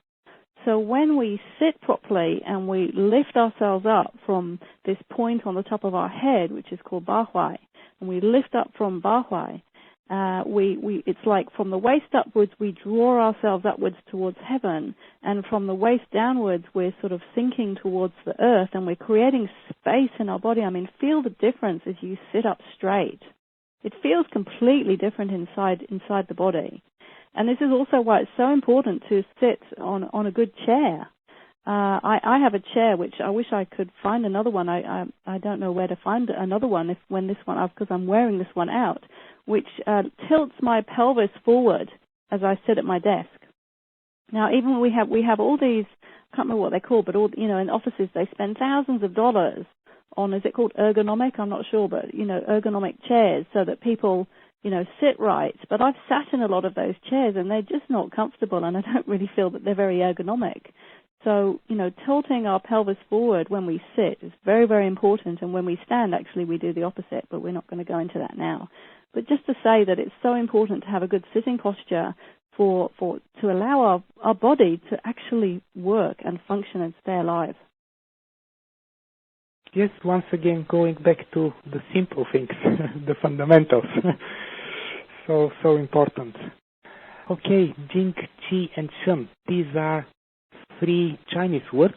[SPEAKER 1] So when we sit properly and we lift ourselves up from this point on the top of our head, which is called bahuai, and we lift up from bahuai, it's like from the waist upwards we draw ourselves upwards towards heaven, and from the waist downwards we're sort of sinking towards the earth, and we're creating space in our body. I mean, feel the difference as you sit up straight. It feels completely different inside the body. And this is also why it's so important to sit on a good chair. I have a chair which I wish I could find another one. I don't know where to find another one because I'm wearing this one out, which tilts my pelvis forward as I sit at my desk. Now, even we have all these, I can't remember what they're called, but in offices they spend thousands of dollars on, is it called ergonomic? I'm not sure, but ergonomic chairs so that people sit right. But I've sat in a lot of those chairs and they're just not comfortable, and I don't really feel that they're very ergonomic. So, tilting our pelvis forward when we sit is very, very important. And when we stand, actually, we do the opposite, but we're not going to go into that now. But just to say that it's so important to have a good sitting posture to allow our body to actually work and function and stay alive.
[SPEAKER 2] Yes, once again, going back to the simple things, the fundamentals. So important. Okay, Jing, Qi, and Shen. These are 3 Chinese words.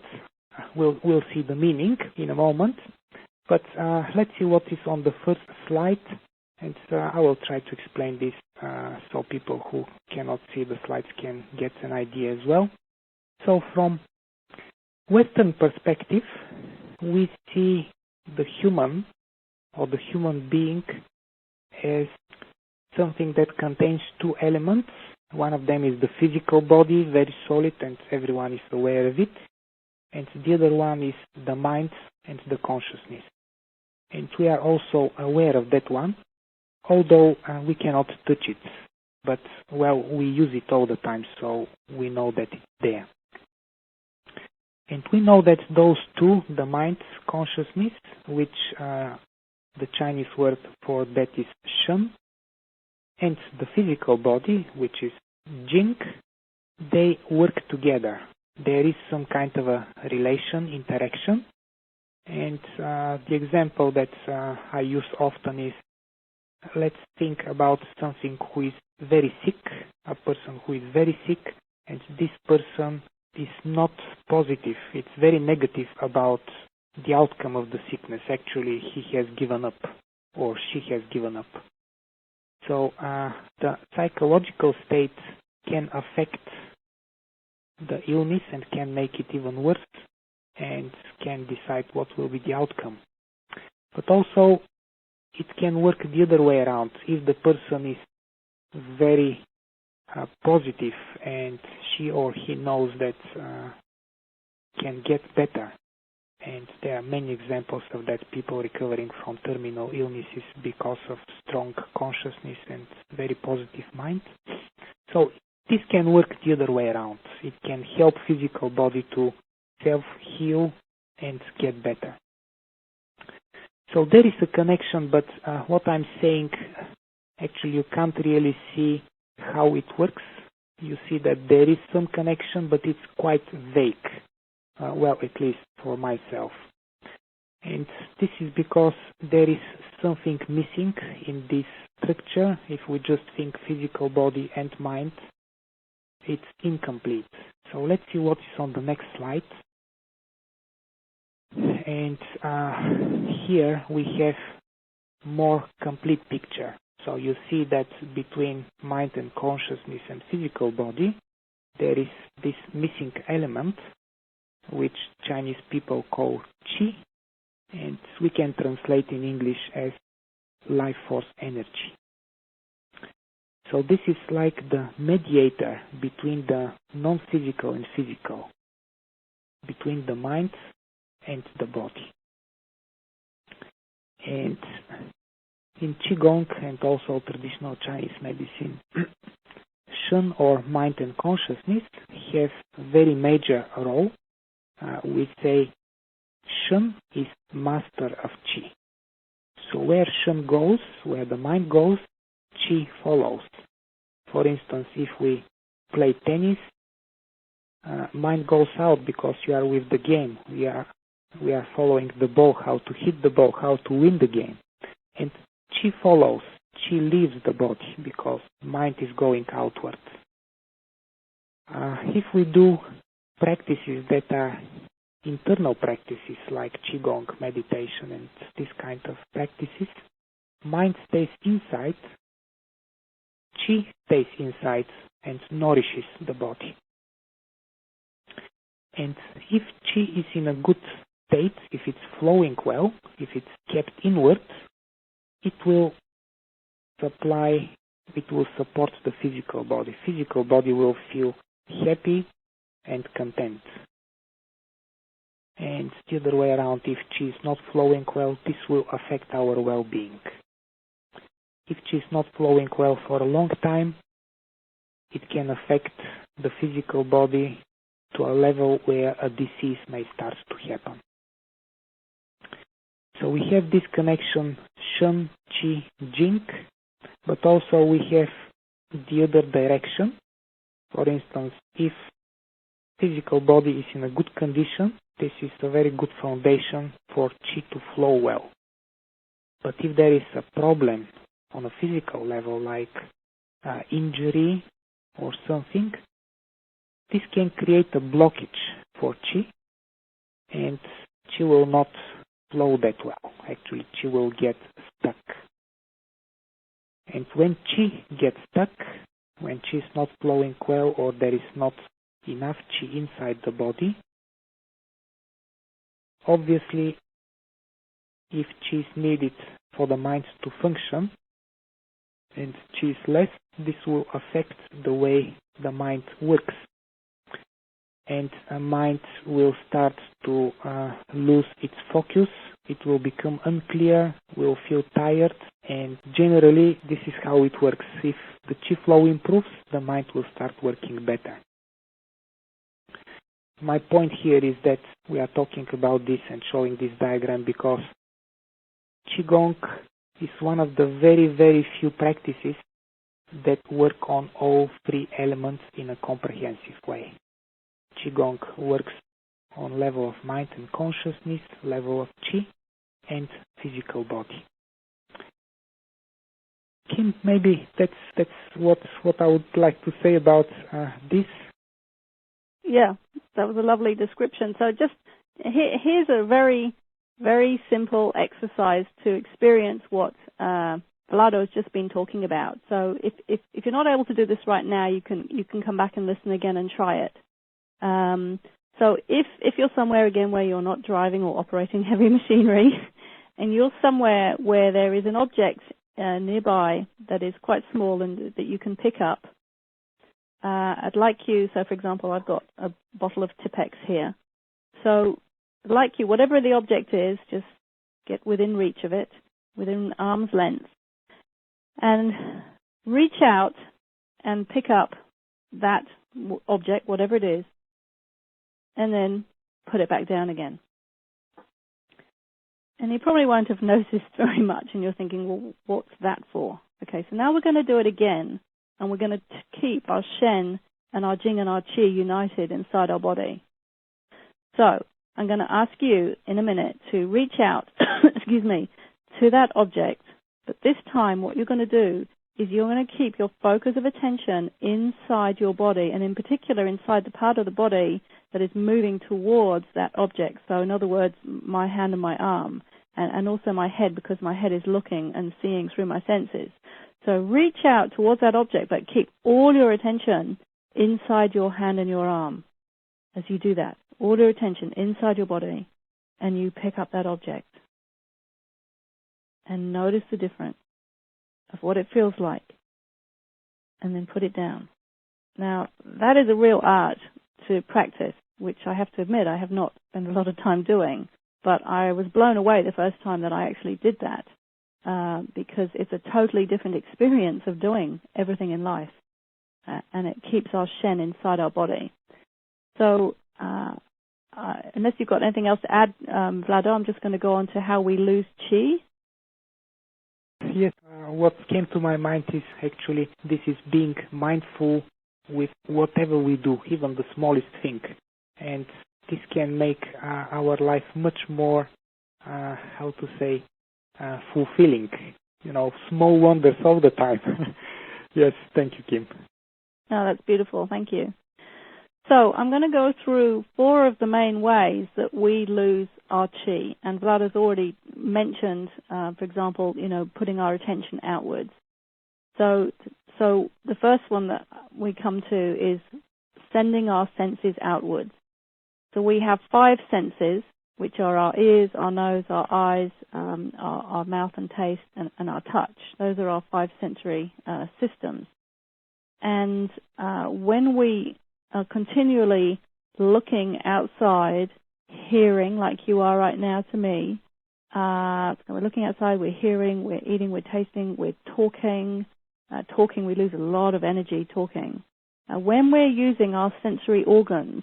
[SPEAKER 2] We'll see the meaning in a moment. But let's see what is on the first slide. And I will try to explain this so people who cannot see the slides can get an idea as well. So from Western perspective, we see the human or the human being as something that contains 2 elements. One of them is the physical body, very solid, and everyone is aware of it. And the other one is the mind and the consciousness. And we are also aware of that one, although we cannot touch it. But, we use it all the time, so we know that it's there. And we know that those 2, the mind, consciousness, which the Chinese word for that is shen, and the physical body, which is Jing, they work together. There is some kind of a relation, interaction. And the example that I use often is, let's think about something who is very sick, a person who is very sick, and this person is not positive. It's very negative about the outcome of the sickness. Actually, he has given up, or she has given up. So the psychological state can affect the illness and can make it even worse and can decide what will be the outcome. But also, it can work the other way around. If the person is very positive and she or he knows that can get better, and there are many examples of that, people recovering from terminal illnesses because of strong consciousness and very positive mind. So this can work the other way around. It can help physical body to self-heal and get better. So there is a connection, but what I'm saying, actually you can't really see how it works. You see that there is some connection, but it's quite vague. Well, at least for myself. And this is because there is something missing in this structure. If we just think physical body and mind, it's incomplete. So let's see what is on the next slide. And here we have more complete picture. So you see that between mind and consciousness and physical body, there is this missing element, which Chinese people call Qi, and we can translate in English as life force energy. So this is like the mediator between the non-physical and physical, between the mind and the body. And in Qigong and also traditional Chinese medicine, shen or mind and consciousness have a very major role. We say shen is master of qi. So where shen goes, where the mind goes, qi follows. For instance, if we play tennis, mind goes out because you are with the game. We are following the ball, how to hit the ball, how to win the game. And qi follows. Qi leaves the body because mind is going outward. If we do practices that are internal practices like Qigong, meditation, and this kind of practices, mind stays inside, Qi stays inside and nourishes the body. And if Qi is in a good state, if it's flowing well, if it's kept inward, it will support the physical body. Physical body will feel happy and content. And the other way around, if Qi is not flowing well, this will affect our well-being. If Qi is not flowing well for a long time, it can affect the physical body to a level where a disease may start to happen. So we have this connection shen, qi, jing, but also we have the other direction. For instance, if physical body is in a good condition, this is a very good foundation for qi to flow well. But if there is a problem on a physical level, like injury or something, this can create a blockage for qi, and qi will not flow that well. Actually, qi will get stuck. And when qi gets stuck, when qi is not flowing well or there is not enough qi inside the body, obviously, if qi is needed for the mind to function and qi is less, this will affect the way the mind works. And a mind will start to lose its focus, it will become unclear, will feel tired, and generally this is how it works. If the qi flow improves, the mind will start working better. My point here is that we are talking about this and showing this diagram because Qigong is one of the very, very few practices that work on all three elements in a comprehensive way. Qigong works on level of mind and consciousness, level of qi, and physical body. Kim, maybe that's what I would like to say about this.
[SPEAKER 1] Yeah, that was a lovely description. So just here's a very, very simple exercise to experience what Vlado has just been talking about. So if you're not able to do this right now, you can come back and listen again and try it. So if you're somewhere, again, where you're not driving or operating heavy machinery, and you're somewhere where there is an object nearby that is quite small and that you can pick up, I'd like you, so for example, I've got a bottle of Tipex here. So I'd like you, whatever the object is, just get within reach of it, within arm's length, and reach out and pick up that object, whatever it is, and then put it back down again. And you probably won't have noticed very much, and you're thinking, well, what's that for? Okay, so now we're going to do it again, and we're going to keep our shen and our jing and our qi united inside our body. So I'm going to ask you in a minute to reach out, excuse me, to that object, but this time what you're going to do is you're going to keep your focus of attention inside your body, and in particular inside the part of the body that is moving towards that object. So in other words, my hand and my arm, and also my head, because my head is looking and seeing through my senses. So reach out towards that object, but keep all your attention inside your hand and your arm as you do that. All your attention inside your body, and you pick up that object. And notice the difference of what it feels like, and then put it down. Now, that is a real art to practice, which I have to admit I have not spent a lot of time doing, but I was blown away the first time that I actually did that, because it's a totally different experience of doing everything in life, and it keeps our shen inside our body. So, unless you've got anything else to add, Vlado, I'm just going to go on to how we lose qi.
[SPEAKER 2] Yes, what came to my mind is actually this is being mindful with whatever we do, even the smallest thing. And this can make our life much more, fulfilling. You know, small wonders all the time. Yes, thank you, Kim.
[SPEAKER 1] No, that's beautiful. Thank you. So I'm going to go through 4 of the main ways that we lose our qi. And Vlado's already mentioned, for example, putting our attention outwards. So the first one that we come to is sending our senses outwards. So we have 5 senses, which are our ears, our nose, our eyes, our mouth and taste, and our touch. Those are our 5 sensory systems. And when we are continually looking outside, hearing, like you are right now to me, we're looking outside, we're hearing, we're eating, we're tasting, we're talking. Talking, we lose a lot of energy talking. When we're using our sensory organs,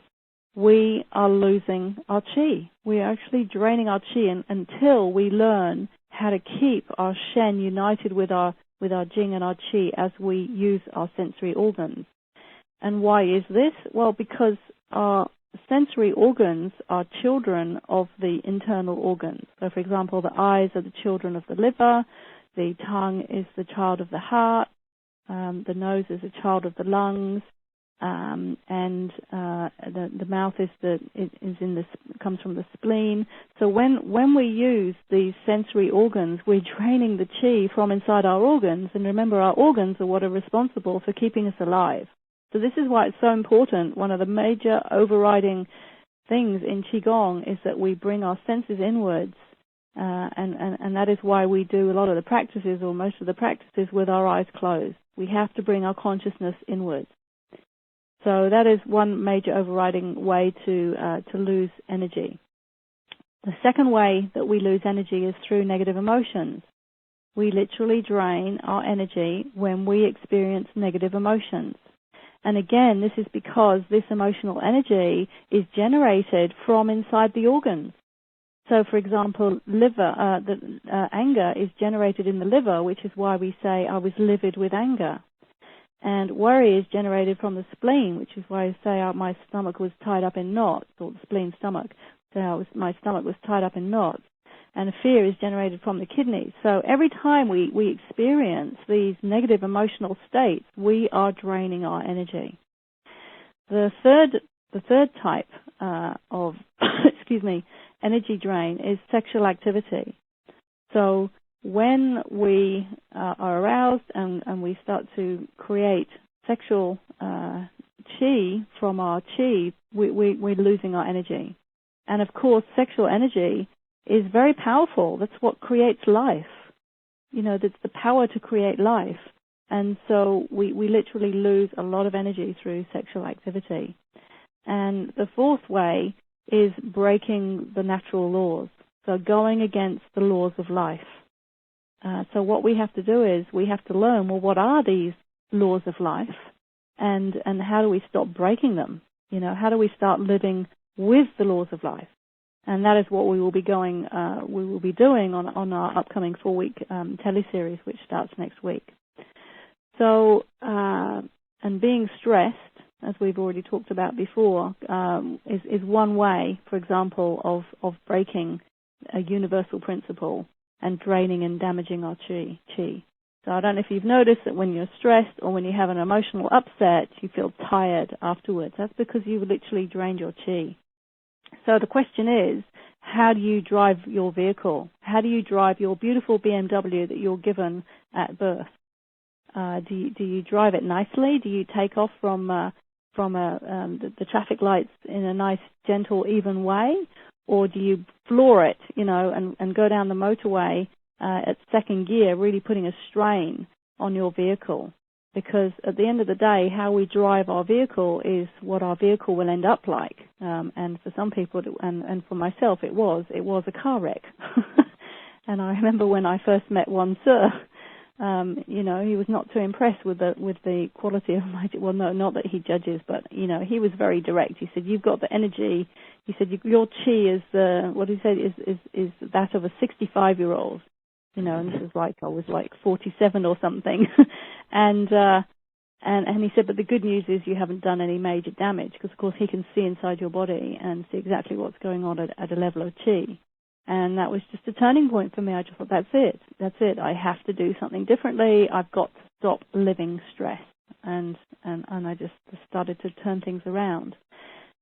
[SPEAKER 1] we are losing our qi. We are actually draining our qi until we learn how to keep our shen united with our jing and our qi as we use our sensory organs. And why is this? Well, because our sensory organs are children of the internal organs. So, for example, the eyes are the children of the liver, the tongue is the child of the heart, the nose is a child of the lungs, and the mouth comes from the spleen. So when we use these sensory organs, we're draining the qi from inside our organs. And remember, our organs are what are responsible for keeping us alive. So this is why it's so important. One of the major overriding things in Qigong is that we bring our senses inwards, and that is why we do a lot of the practices, or most of the practices, with our eyes closed. We have to bring our consciousness inwards. So that is one major overriding way to lose energy. The second way that we lose energy is through negative emotions. We literally drain our energy when we experience negative emotions. And again, this is because this emotional energy is generated from inside the organs. So, for example, anger is generated in the liver, which is why we say, I was livid with anger. And worry is generated from the spleen, which is why I say my stomach was tied up in knots, or the spleen stomach. So my stomach was tied up in knots. And fear is generated from the kidneys. So every time we experience these negative emotional states, we are draining our energy. The third type of energy drain is sexual activity. So when we are aroused and we start to create sexual Qi from our Qi, we're losing our energy. And of course, sexual energy is very powerful. That's what creates life. That's the power to create life. And so we literally lose a lot of energy through sexual activity. And the fourth way is breaking the natural laws, so going against the laws of life. So what we have to do is we have to learn, well, what are these laws of life, and how do we stop breaking them? How do we start living with the laws of life? And that is what we will be doing on our upcoming 4-week teleseries, which starts next week. So, and being stressed, as we've already talked about before, is one way, for example, of breaking a universal principle and draining and damaging our Qi. So I don't know if you've noticed that when you're stressed or when you have an emotional upset, you feel tired afterwards. That's because you've literally drained your Qi. So the question is, how do you drive your vehicle? How do you drive your beautiful BMW that you're given at birth? Do you drive it nicely? Do you take off from the traffic lights in a nice, gentle, even way? Or do you floor it, and go down the motorway at second gear, really putting a strain on your vehicle? Because at the end of the day, how we drive our vehicle is what our vehicle will end up like. And for some people, and for myself, it was a car wreck. And I remember when I first met one sir, he was not too impressed with the quality of my. Well, no, not that he judges, but he was very direct. He said, "You've got the energy." He said, "Your Qi is what he said is that of a 65-year-old." And this is like I was like 47 or something, and he said, "But the good news is you haven't done any major damage, because of course he can see inside your body and see exactly what's going on at a level of Qi." And that was just a turning point for me. I just thought, that's it. I have to do something differently. I've got to stop living stress. And I just started to turn things around.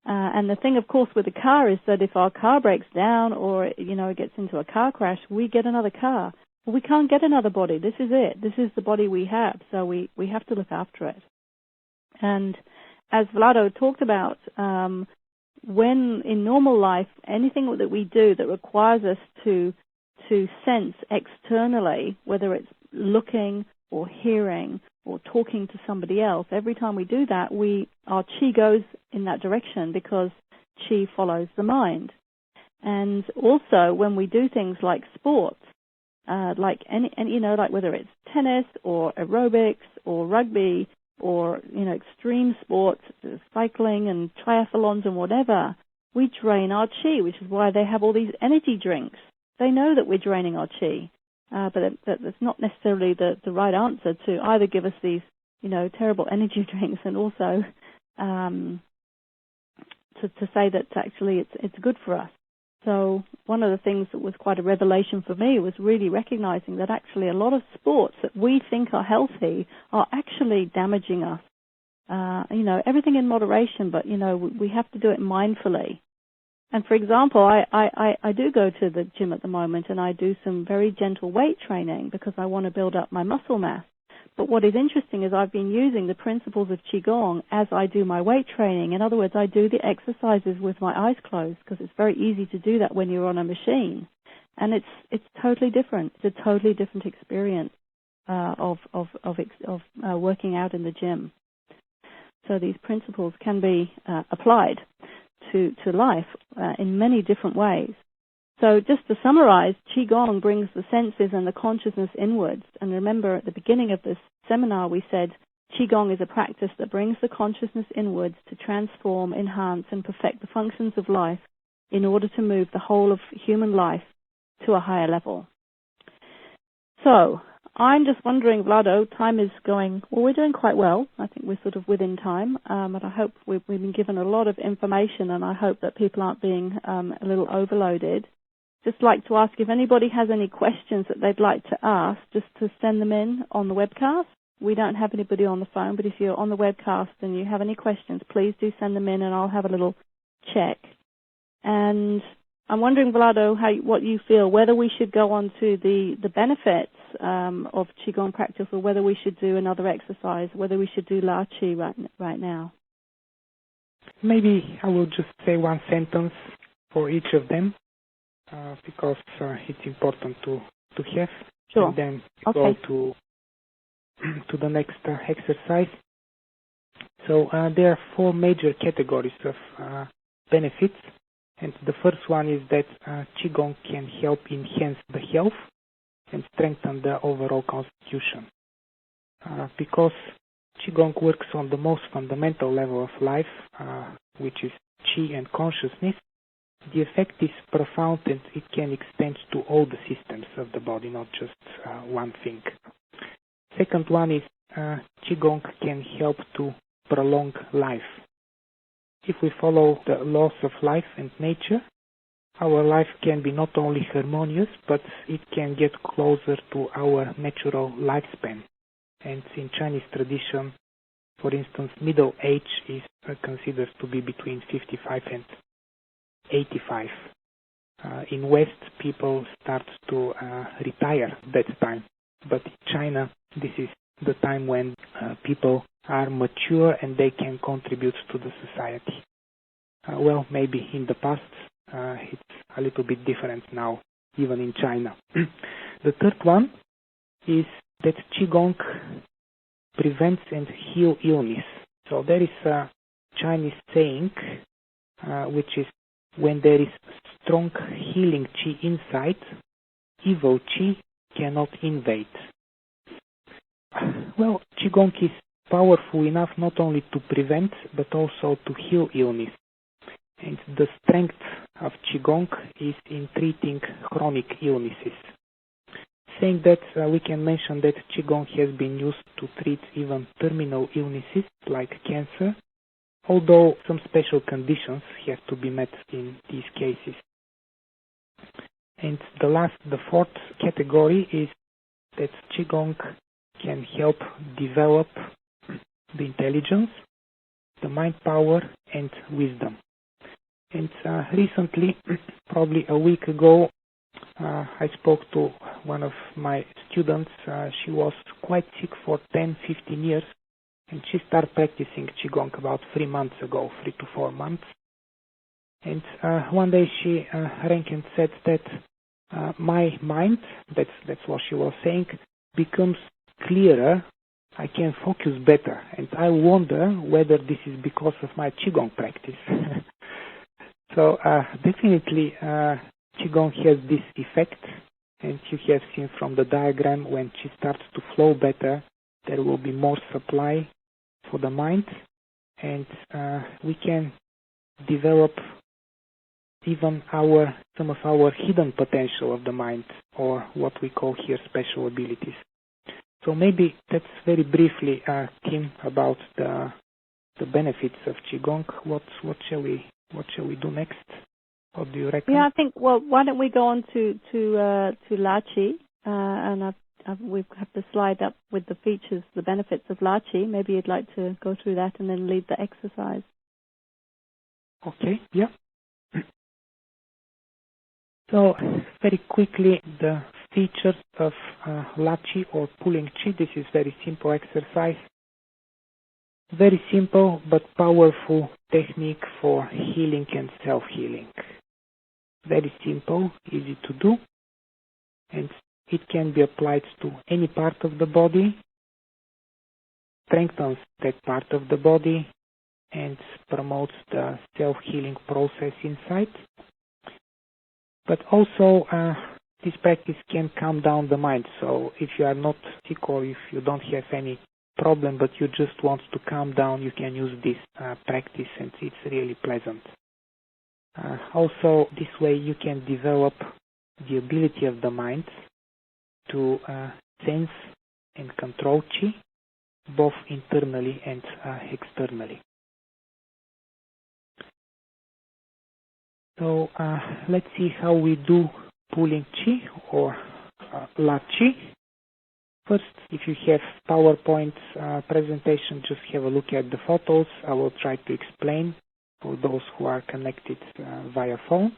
[SPEAKER 1] And the thing, of course, with the car is that if our car breaks down or, it gets into a car crash, we get another car. Well, we can't get another body. This is it. This is the body we have. So we have to look after it. And as Vlado talked about, when in normal life, anything that we do that requires us to sense externally, whether it's looking or hearing or talking to somebody else, every time we do that, our Qi goes in that direction, because Qi follows the mind. And also when we do things like sports, like whether it's tennis or aerobics or rugby, or, extreme sports, cycling and triathlons and whatever, we drain our Qi, which is why they have all these energy drinks. They know that we're draining our Qi, but that's not necessarily the right answer to either give us these, terrible energy drinks and also to say that actually it's good for us. So one of the things that was quite a revelation for me was really recognizing that actually a lot of sports that we think are healthy are actually damaging us. Everything in moderation, but, we have to do it mindfully. And for example, I do go to the gym at the moment, and I do some very gentle weight training because I want to build up my muscle mass. But what is interesting is I've been using the principles of Qigong as I do my weight training. In other words, I do the exercises with my eyes closed, because it's very easy to do that when you're on a machine. And it's totally different. It's a totally different experience of working out in the gym. So these principles can be applied to life in many different ways. So just to summarize, Qigong brings the senses and the consciousness inwards. And remember, at the beginning of this seminar, we said Qigong is a practice that brings the consciousness inwards to transform, enhance, and perfect the functions of life in order to move the whole of human life to a higher level. So I'm just wondering, Vlado, time is going, well, we're doing quite well. I think we're sort of within time. But I hope we've been given a lot of information, and I hope that people aren't being a little overloaded. Just like to ask if anybody has any questions that they'd like to ask, just to send them in on the webcast. We don't have anybody on the phone, but if you're on the webcast and you have any questions, please do send them in, and I'll have a little check. And I'm wondering, Vlado, what you feel, whether we should go on to the benefits of Qigong practice, or whether we should do another exercise, whether we should do La Qi right now.
[SPEAKER 2] Maybe I will just say one sentence for each of them because it's important to have.
[SPEAKER 1] Sure.
[SPEAKER 2] And then
[SPEAKER 1] Okay.
[SPEAKER 2] go to the next exercise. So there are 4 major categories of benefits, and the first one is that Qigong can help enhance the health and strengthen the overall constitution. Because Qigong works on the most fundamental level of life, which is Qi and consciousness, the effect is profound and it can extend to all the systems of the body, not just one thing. Second one is Qigong can help to prolong life. If we follow the laws of life and nature, our life can be not only harmonious, but it can get closer to our natural lifespan. And in Chinese tradition, for instance, middle age is considered to be between 55 and 85. In West, people start to retire that time. But in China, this is the time when people are mature and they can contribute to the society. Well, maybe in the past, it's a little bit different now, even in China. The third one is that Qigong prevents and heals illness. So there is a Chinese saying, which is, when there is strong healing Qi inside, evil Qi cannot invade. Well, Qigong is powerful enough not only to prevent, but also to heal illness. And the strength of Qigong is in treating chronic illnesses. Saying that, we can mention that Qigong has been used to treat even terminal illnesses like cancer, although some special conditions have to be met in these cases. And the fourth category is that Qigong can help develop the intelligence, the mind power, and wisdom. And recently, probably a week ago, I spoke to one of my students. She was quite sick for 10-15 years, and she started practicing Qigong about 3 months ago, 3 to 4 months. And one day she rang and said that my mind, that's what she was saying, becomes clearer. I can focus better, and I wonder whether this is because of my Qigong practice. So definitely Qigong has this effect, and you have seen from the diagram, when Qi starts to flow better, there will be more supply for the mind, and we can develop even some of our hidden potential of the mind, or what we call here special abilities. So maybe that's very briefly, Kim, about the benefits of Qigong. What shall we do next? What do you reckon?
[SPEAKER 1] Yeah, I think. Well, why don't we go on to La Qi, and we have the slide up with the features, the benefits of La Qi. Maybe you'd like to go through that and then lead the exercise.
[SPEAKER 2] Okay. Yeah. So very quickly, the features of La Qi or pulling Qi. This is very simple exercise. Very simple but powerful technique for healing and self-healing. Very simple, easy to do, and it can be applied to any part of the body, strengthens that part of the body, and promotes the self-healing process inside. But also, this practice can calm down the mind. So if you are not sick or if you don't have any problem, but you just want to calm down, you can use this practice, and it's really pleasant. Also, this way you can develop the ability of the mind to sense and control Qi, both internally and externally. So let's see how we do pulling Qi or La Qi. First, if you have PowerPoint presentation, just have a look at the photos. I will try to explain for those who are connected via phone.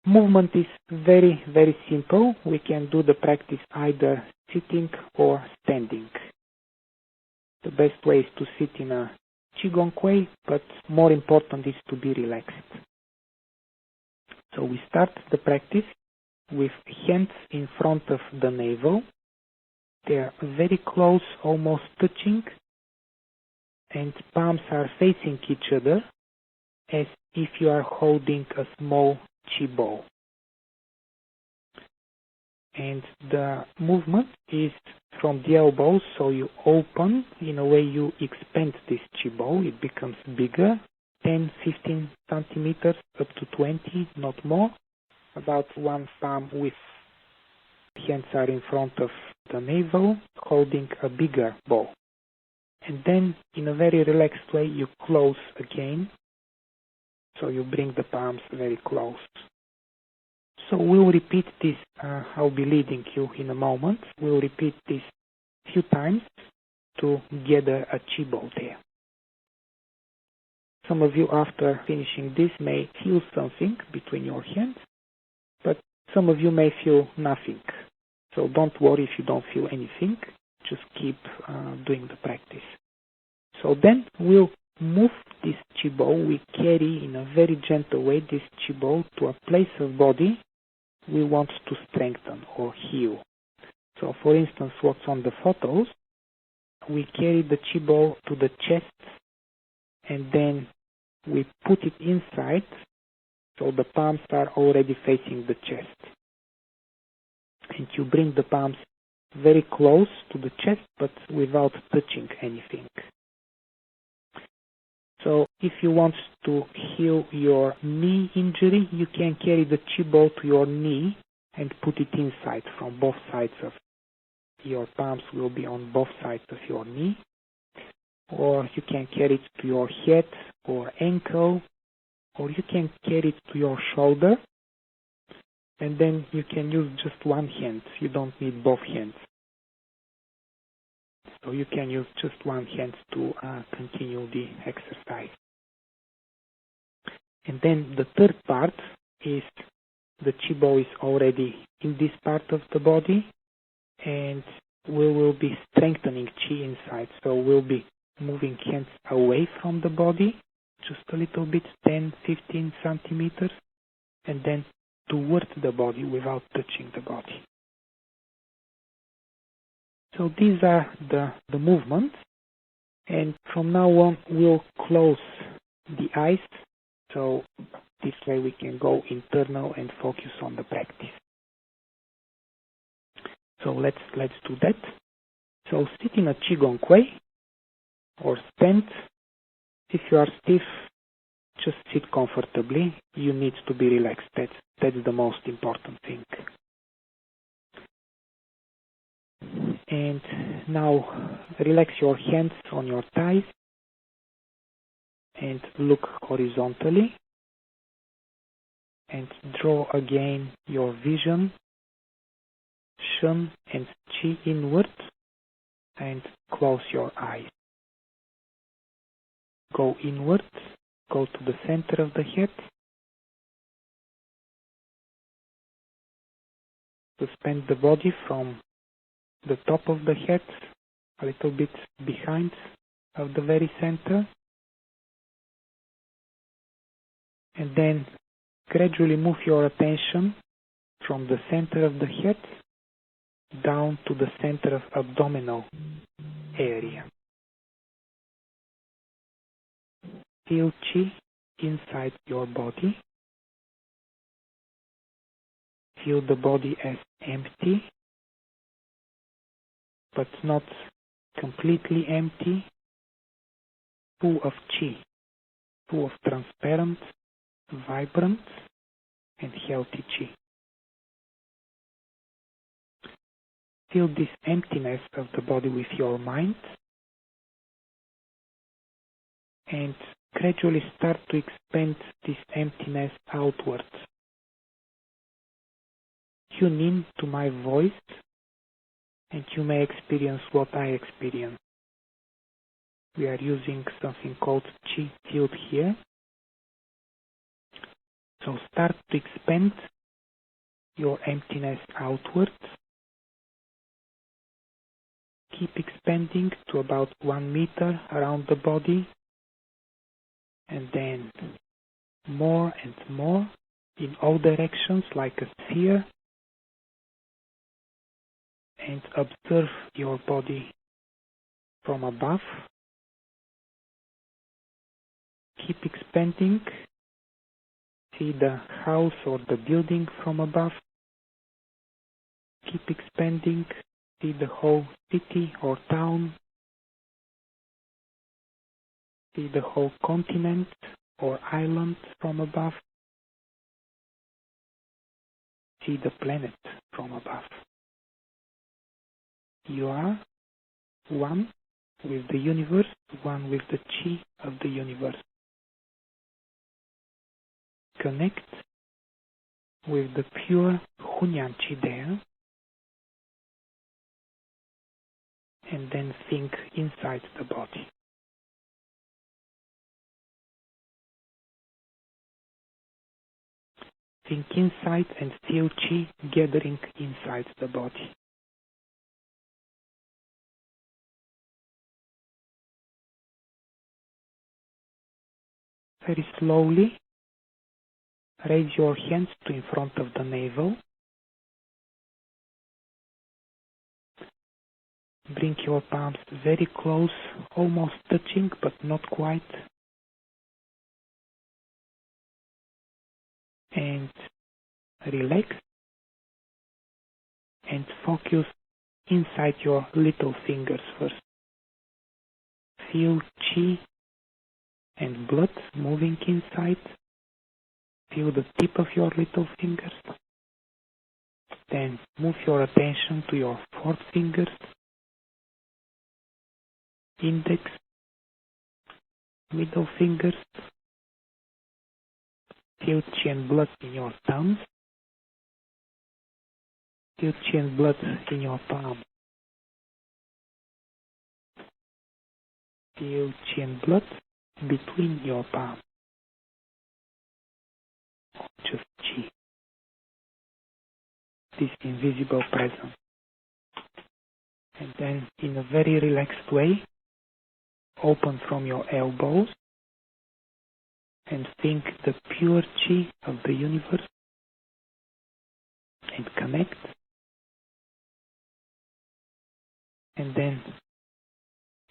[SPEAKER 2] Movement is very, very simple. We can do the practice either sitting or standing. The best way is to sit in a Qigong way, but more important is to be relaxed. So we start the practice with hands in front of the navel. They are very close, almost touching, and palms are facing each other as if you are holding a small Qi ball. And the movement is from the elbows, so you open, in a way you expand this Qi ball, it becomes bigger, 10, 15 centimeters, up to 20, not more. About one palm with hands are in front of the navel, holding a bigger ball. And then, in a very relaxed way, you close again, so you bring the palms very close. So we'll repeat this, I'll be leading you in a moment. We'll repeat this few times to gather a Qi ball there. Some of you, after finishing this, may feel something between your hands, but some of you may feel nothing. So don't worry if you don't feel anything, just keep doing the practice. So then we'll move this Qi ball, we carry in a very gentle way this Qi ball to a place of body we want to strengthen or heal. So for instance, what's on the photos, we carry the Qi ball to the chest and then we put it inside, so the palms are already facing the chest. And you bring the palms very close to the chest but without touching anything. So if you want to heal your knee injury, you can carry the Qi ball to your knee and put it inside from both sides of your palms will be on both sides of your knee. Or you can carry it to your head or ankle, or you can carry it to your shoulder, and then you can use just one hand. You don't need both hands. So you can use just one hand to continue the exercise. And then the third part is the Qi ball is already in this part of the body, and we will be strengthening Qi inside. So we'll be moving hands away from the body, just a little bit, 10, 15 centimeters, and then towards the body without touching the body. So these are the movements, and from now on we'll close the eyes, so this way we can go internal and focus on the practice. So let's do that. So sit in a Qigong way, or stand. If you are stiff, just sit comfortably. You need to be relaxed. That's the most important thing. And now relax your hands on your thighs and look horizontally and draw again your vision, shen and Qi inward, and close your eyes. Go inward, go to the center of the head, suspend the body from the top of the head, a little bit behind of the very center, and then gradually move your attention from the center of the head down to the center of abdominal area. Feel Qi inside your body. Feel the body as empty, but not completely empty, full of Qi, full of transparent, vibrant, and healthy Qi. Feel this emptiness of the body with your mind, and gradually start to expand this emptiness outwards. Tune in to my voice, and you may experience what I experience. We are using something called Qi field here. So start to expand your emptiness outwards. Keep expanding to about 1 meter around the body, and then more and more in all directions like a sphere, and observe your body from above. Keep expanding. See the house or the building from above. Keep expanding. See the whole city or town. See the whole continent or island from above. See the planet from above. You are one with the universe, one with the Qi of the universe. Connect with the pure Hunyang Qi there, and then think inside the body. Think inside and feel Qi gathering inside the body. Very slowly, raise your hands to in front of the navel. Bring your palms very close, almost touching, but not quite. And relax. And focus inside your little fingers first. Feel Qi and blood moving inside. Feel the tip of your little fingers. Then move your attention to your four fingers, index, middle fingers. Feel Qi and blood in your thumbs. Feel Qi and blood in your palm. Feel Qi and blood between your palms. Just Qi. This invisible presence. And then, in a very relaxed way, open from your elbows and think the pure Qi of the universe and connect. And then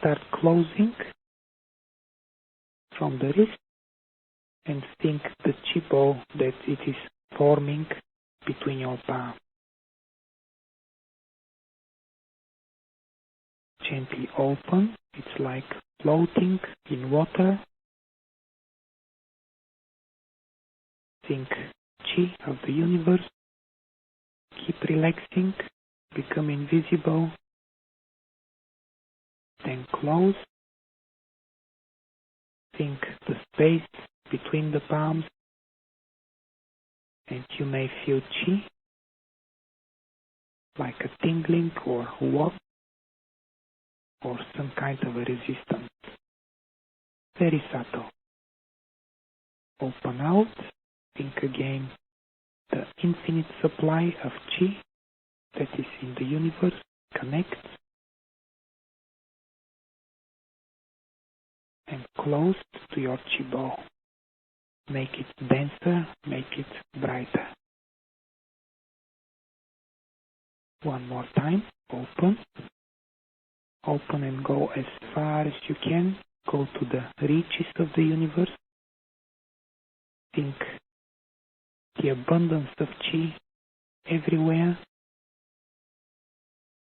[SPEAKER 2] start closing from the wrist and think the Qi ball that it is forming between your palms. Gently open. It's like floating in water. Think Qi of the universe. Keep relaxing. Become invisible. Then close. Think the space between the palms. And you may feel Qi like a tingling or warmth, or some kind of a resistance. Very subtle. Open out. Think again the infinite supply of Qi that is in the universe. Connect. And close to your Qi ball. Make it denser. Make it brighter. One more time. Open. Open and go as far as you can. Go to the reaches of the universe. Think the abundance of Qi everywhere.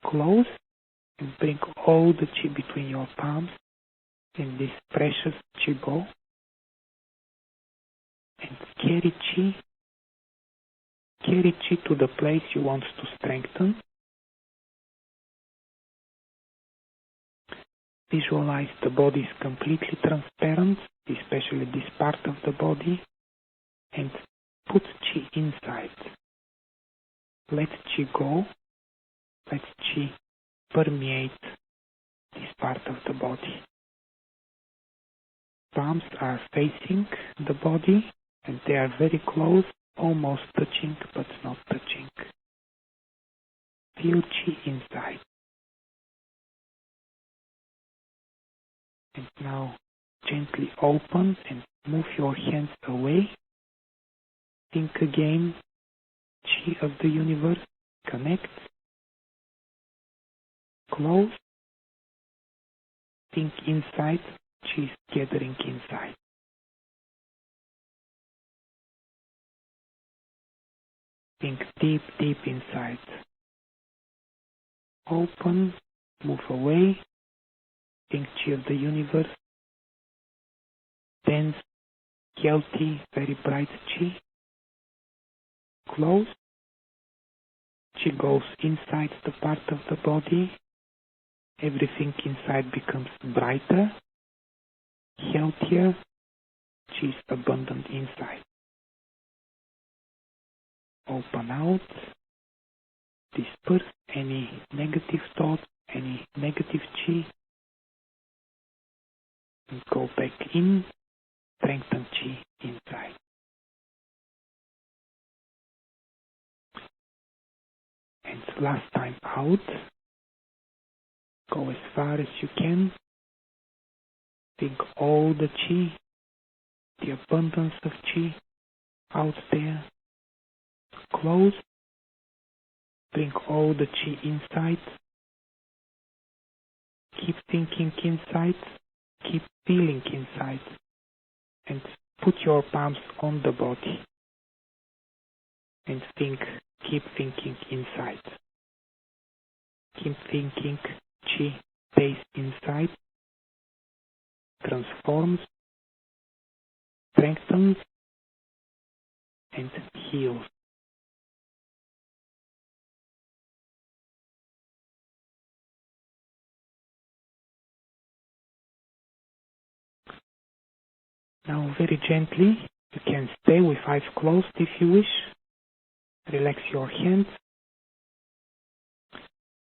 [SPEAKER 2] Close and bring all the Qi between your palms in this precious Qi ball. And carry Qi to the place you want to strengthen. Visualize the body is completely transparent, especially this part of the body, and put Qi inside. Let Qi go. Let Qi permeate this part of the body. Palms are facing the body, and they are very close, almost touching, but not touching. Feel Qi inside. And now gently open and Move your hands away. Think again. Qi of the universe. Connect. Close. Think inside. Qi is gathering inside. Think deep, deep inside. Open. Move away. Think Qi of the universe. Dense, healthy, very bright Qi. Close. Qi goes inside the part of the body. Everything inside becomes brighter, healthier. Qi is abundant inside. Open out. Disperse any negative thoughts, any negative Qi. And go back in. Strengthen Qi inside. And last time out. Go as far as you can. Think all the Qi, the abundance of Qi out there. Close. Bring all the Qi inside. Keep thinking inside. Keep feeling inside. And put your palms on the body. And keep thinking inside. Keep thinking. Qi stays inside, transforms, strengthens, and heals. Now very gently, you can stay with eyes closed if you wish. Relax your hands.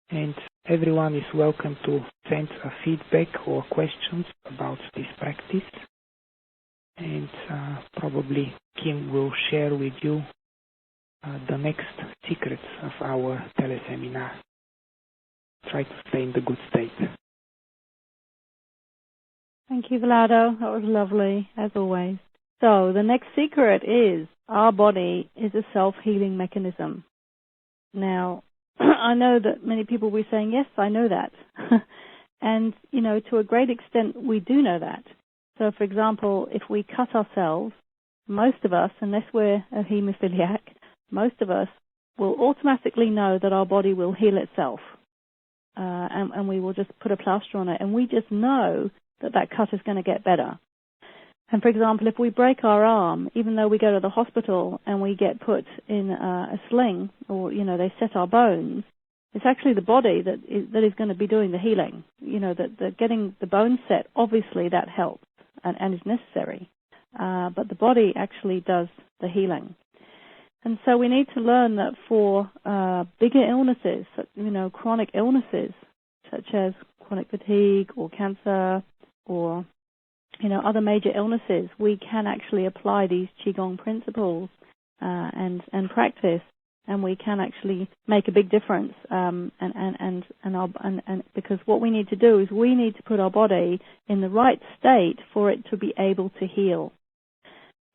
[SPEAKER 2] And everyone is welcome to send a feedback or questions about this practice. And probably Kim will share with you the next secrets of our teleseminar. Try to stay in the good state.
[SPEAKER 1] Thank you, Vlado. That was lovely, as always. So the next secret is our body is a self-healing mechanism. Now, I know that many people will be saying, yes, I know that. And, to a great extent, we do know that. So, for example, if we cut ourselves, most of us, unless we're a hemophiliac, most of us will automatically know that our body will heal itself. And we will just put a plaster on it. And we just know that cut is going to get better. And, for example, if we break our arm, even though we go to the hospital and we get put in a sling or, they set our bones, it's actually the body that is going to be doing the healing. That getting the bones set, obviously that helps and is necessary. But the body actually does the healing. And so we need to learn that for bigger illnesses, chronic illnesses, such as chronic fatigue or cancer or other major illnesses, we can actually apply these Qigong principles and practice, and we can actually make a big difference. And because what we need to do is we need to put our body in the right state for it to be able to heal.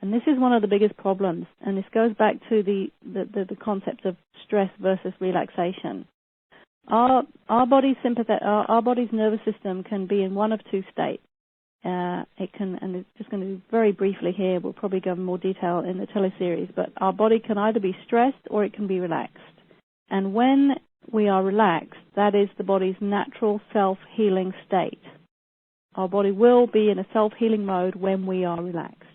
[SPEAKER 1] And this is one of the biggest problems, and this goes back to the concept of stress versus relaxation. Our body's nervous system can be in one of two states. It can, and it's just going to be very briefly here, we'll probably go in more detail in the teleseries, but our body can either be stressed or it can be relaxed. And when we are relaxed, that is the body's natural self-healing state. Our body will be in a self-healing mode when we are relaxed.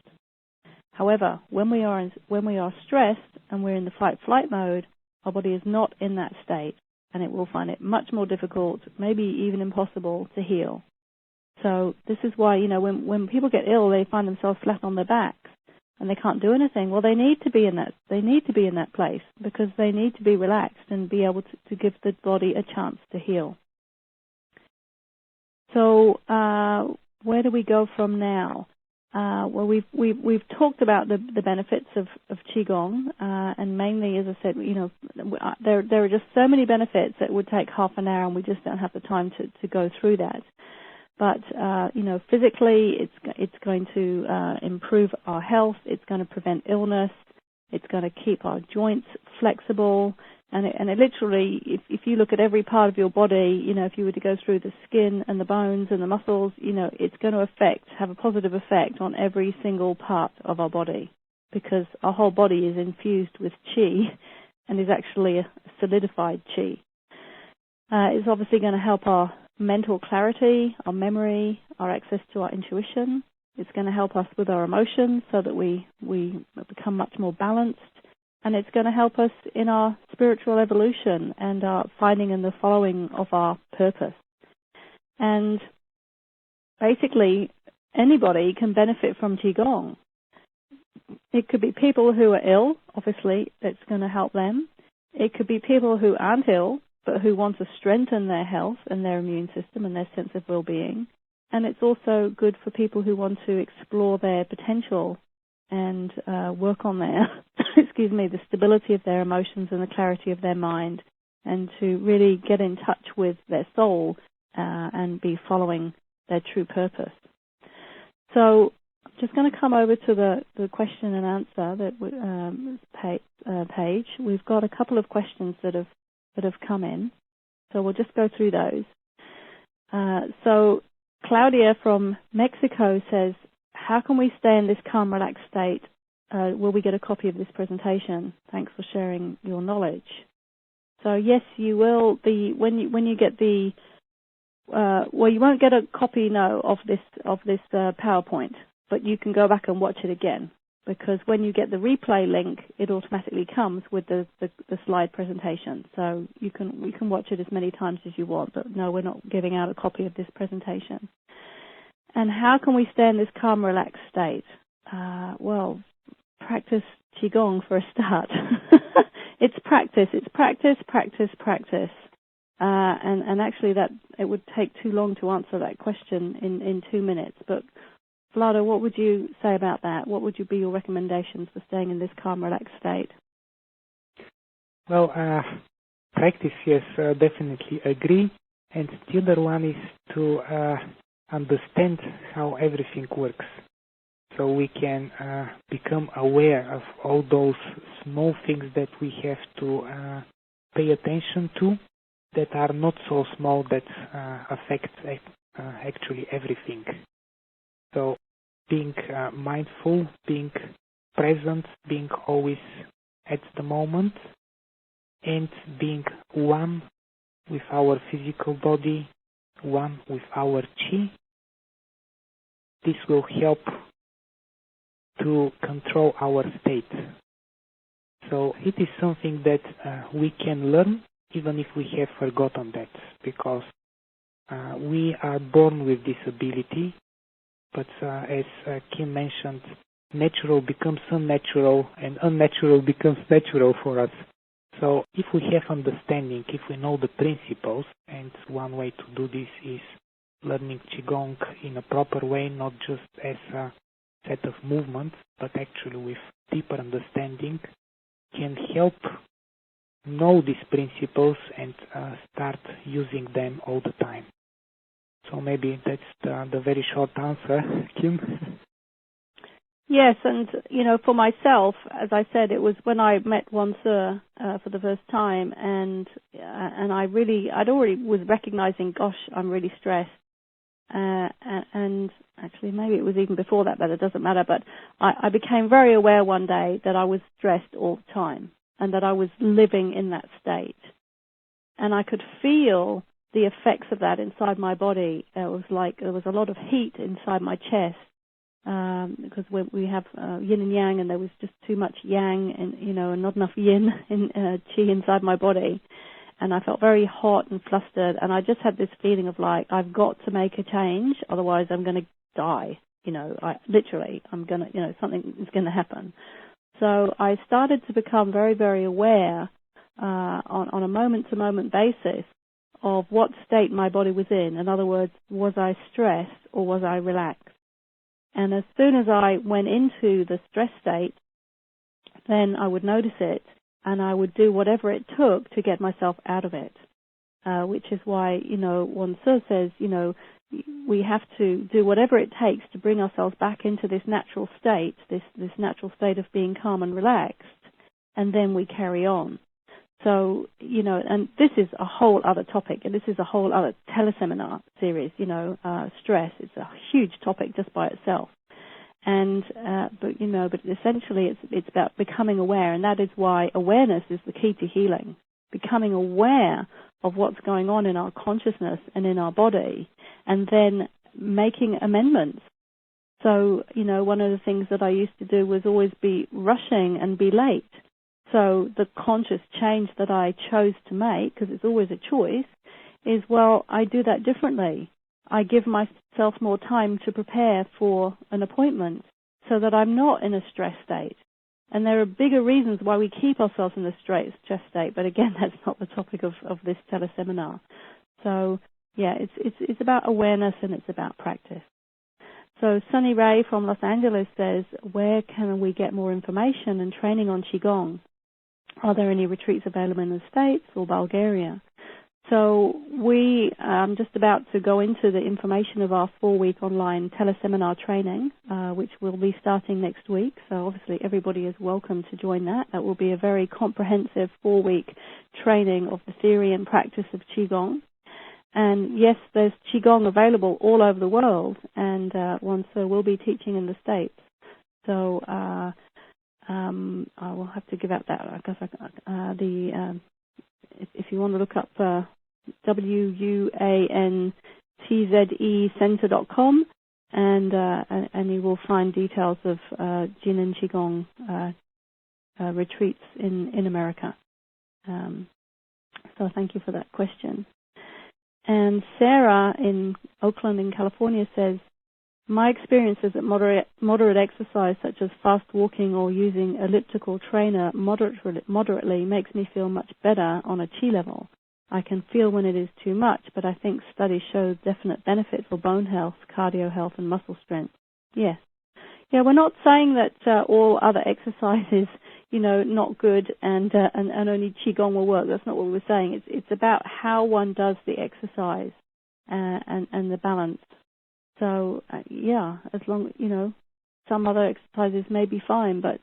[SPEAKER 1] However, when we are stressed and we're in the fight-flight mode, our body is not in that state, and it will find it much more difficult, maybe even impossible, to heal. So this is why, when people get ill, they find themselves flat on their backs and they can't do anything. Well, they need to be in that place because they need to be relaxed and be able to give the body a chance to heal. So where do we go from now? Well, we've talked about the benefits of Qigong, and mainly, as I said, there are just so many benefits that would take half an hour, and we just don't have the time to go through that. But physically, it's going to improve our health. It's going to prevent illness. It's going to keep our joints flexible. And it literally, if you look at every part of your body, if you were to go through the skin and the bones and the muscles, it's going to have a positive effect on every single part of our body, because our whole body is infused with qi and is actually a solidified qi. It's obviously going to help our mental clarity, our memory, our access to our intuition. It's going to help us with our emotions so that we become much more balanced. And it's going to help us in our spiritual evolution and our finding and the following of our purpose. And basically, anybody can benefit from Qigong. It could be people who are ill, obviously, it's going to help them. It could be people who aren't ill, but who want to strengthen their health and their immune system and their sense of well-being. And it's also good for people who want to explore their potential and work on their, the stability of their emotions and the clarity of their mind, and to really get in touch with their soul and be following their true purpose. So I'm just going to come over to the question and answer page. We've got a couple of questions that have come in, so we'll just go through those. So Claudia from Mexico says, how can we stay in this calm, relaxed state? Will we get a copy of this presentation? Thanks for sharing your knowledge. So yes, you will. When you get the you won't get a copy of this PowerPoint, but you can go back and watch it again, because when you get the replay link, it automatically comes with the slide presentation. So you can watch it as many times as you want, but no, we're not giving out a copy of this presentation. And how can we stay in this calm, relaxed state? Well, practice Qigong for a start. It's practice. It's practice, practice, practice. And actually that it would take too long to answer that question in 2 minutes. But Vlado, what would you say about that? What would be your recommendations for staying in this calm, relaxed state?
[SPEAKER 2] Well, practice, yes, definitely agree. And the other one is to understand how everything works, so we can become aware of all those small things that we have to pay attention to, that are not so small, that affect actually everything. So being mindful, being present, being always at the moment, and being one with our physical body, one with our qi. This will help to control our state. So it is something that we can learn, even if we have forgotten that, because we are born with this ability. But as Kim mentioned, natural becomes unnatural and unnatural becomes natural for us. So if we have understanding, if we know the principles, and one way to do this is learning Qigong in a proper way, not just as a set of movements, but actually with deeper understanding, can help know these principles and start using them all the time. So maybe that's the very short answer, Kim.
[SPEAKER 1] Yes, and for myself, as I said, it was when I met Wan Tzu for the first time, and I'd already was recognizing, gosh, I'm really stressed, and actually maybe it was even before that, but it doesn't matter. But I became very aware one day that I was stressed all the time, and that I was living in that state, and I could feel the effects of that inside my body. It was like there was a lot of heat inside my chest. Because we have yin and yang, and there was just too much yang and not enough yin in qi inside my body, and I felt very hot and flustered, and I just had this feeling of like, I've got to make a change, otherwise I'm going to die. I'm going to, something is going to happen. So I started to become very, very aware on a moment-to-moment basis of what state my body was in. In other words, was I stressed or was I relaxed? And as soon as I went into the stress state, then I would notice it, and I would do whatever it took to get myself out of it, which is why, Wan Tzu says, we have to do whatever it takes to bring ourselves back into this natural state, this natural state of being calm and relaxed, and then we carry on. So, and this is a whole other topic, and this is a whole other teleseminar series, stress. It's a huge topic just by itself. And, but essentially it's about becoming aware, and that is why awareness is the key to healing. Becoming aware of what's going on in our consciousness and in our body, and then making amendments. So, one of the things that I used to do was always be rushing and be late. So the conscious change that I chose to make, because it's always a choice, is, I do that differently. I give myself more time to prepare for an appointment so that I'm not in a stress state. And there are bigger reasons why we keep ourselves in a stress state, but again, that's not the topic of this teleseminar. So, yeah, it's about awareness and it's about practice. So Sunny Ray from Los Angeles says, where can we get more information and training on Qigong? Are there any retreats available in the States or Bulgaria? So I'm just about to go into the information of our 4-week online teleseminar training, which will be starting next week. So obviously everybody is welcome to join that. That will be a very comprehensive 4-week training of the theory and practice of Qigong. And yes, there's Qigong available all over the world, and we'll be teaching in the States. So I will have to give out that, because if you want to look up WUANTZE center.com, and you will find details of Jin and Qigong retreats in America. So thank you for that question. And Sarah in Oakland in California says, my experience is that moderate exercise such as fast walking or using elliptical trainer moderately makes me feel much better on a Qi level. I can feel when it is too much, but I think studies show definite benefit for bone health, cardio health, and muscle strength. Yes. Yeah, we're not saying that all other exercises, not good and only Qigong will work. That's not what we're saying. It's about how one does the exercise and the balance. So, as long, some other exercises may be fine, but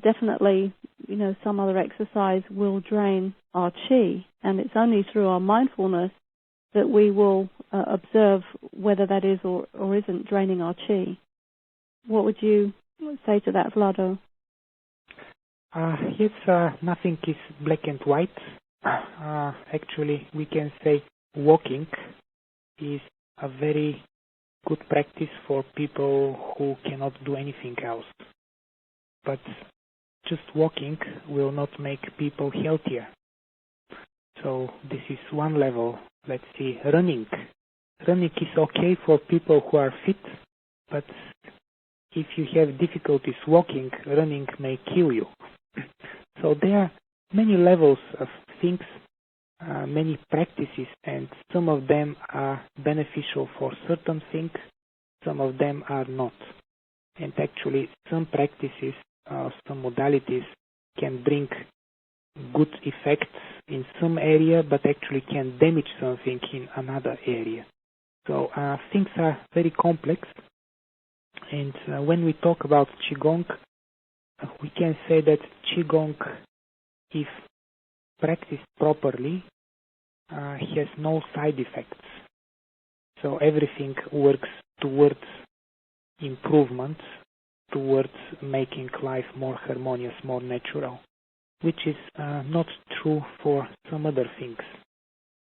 [SPEAKER 1] definitely, some other exercise will drain our Qi, and it's only through our mindfulness that we will observe whether that is or isn't draining our Qi. What would you say to that, Vlado?
[SPEAKER 2] Yes, nothing is black and white. Actually, we can say walking is a very good practice for people who cannot do anything else. But just walking will not make people healthier. So this is one level. Let's see, running. Running is okay for people who are fit, but if you have difficulties walking, running may kill you. So there are many levels of things, many practices, and some of them are beneficial for certain things, some of them are not. And actually, some practices, some modalities can bring good effects in some area, but actually can damage something in another area. So things are very complex. And when we talk about Qigong, we can say that Qigong, if practiced properly, has no side effects. So everything works towards improvement, towards making life more harmonious, more natural, which is not true for some other things,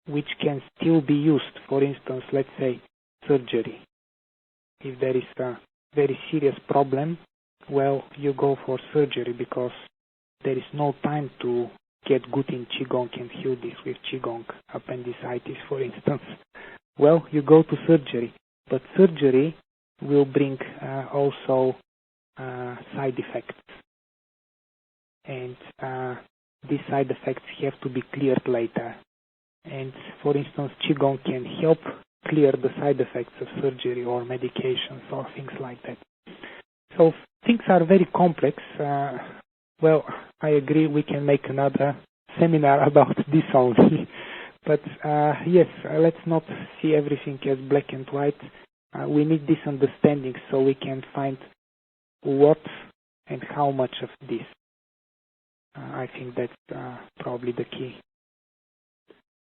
[SPEAKER 2] which can still be used. For instance, let's say surgery. If there is a very serious problem, well, you go for surgery because there is no time to get good in Qigong and heal this with Qigong, appendicitis, for instance. Well, you go to surgery, but surgery will bring also side effects. And these side effects have to be cleared later. And for instance, Qigong can help clear the side effects of surgery or medications or things like that. So things are very complex. Well, I agree we can make another seminar about this only. But yes, let's not see everything as black and white. We need this understanding so we can find what and how much of this. I think that's probably the key.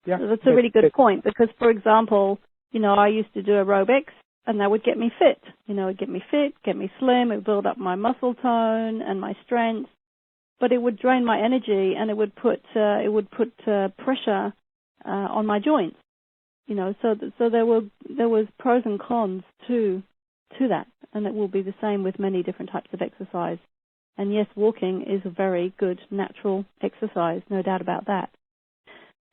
[SPEAKER 2] Yeah,
[SPEAKER 1] so that's a really good point, because, for example, I used to do aerobics, and that would get me fit. It would get me fit, get me slim, it would build up my muscle tone and my strength, but it would drain my energy, and it would put pressure on my joints. So there was pros and cons to that, and it will be the same with many different types of exercise. And yes, walking is a very good natural exercise, no doubt about that.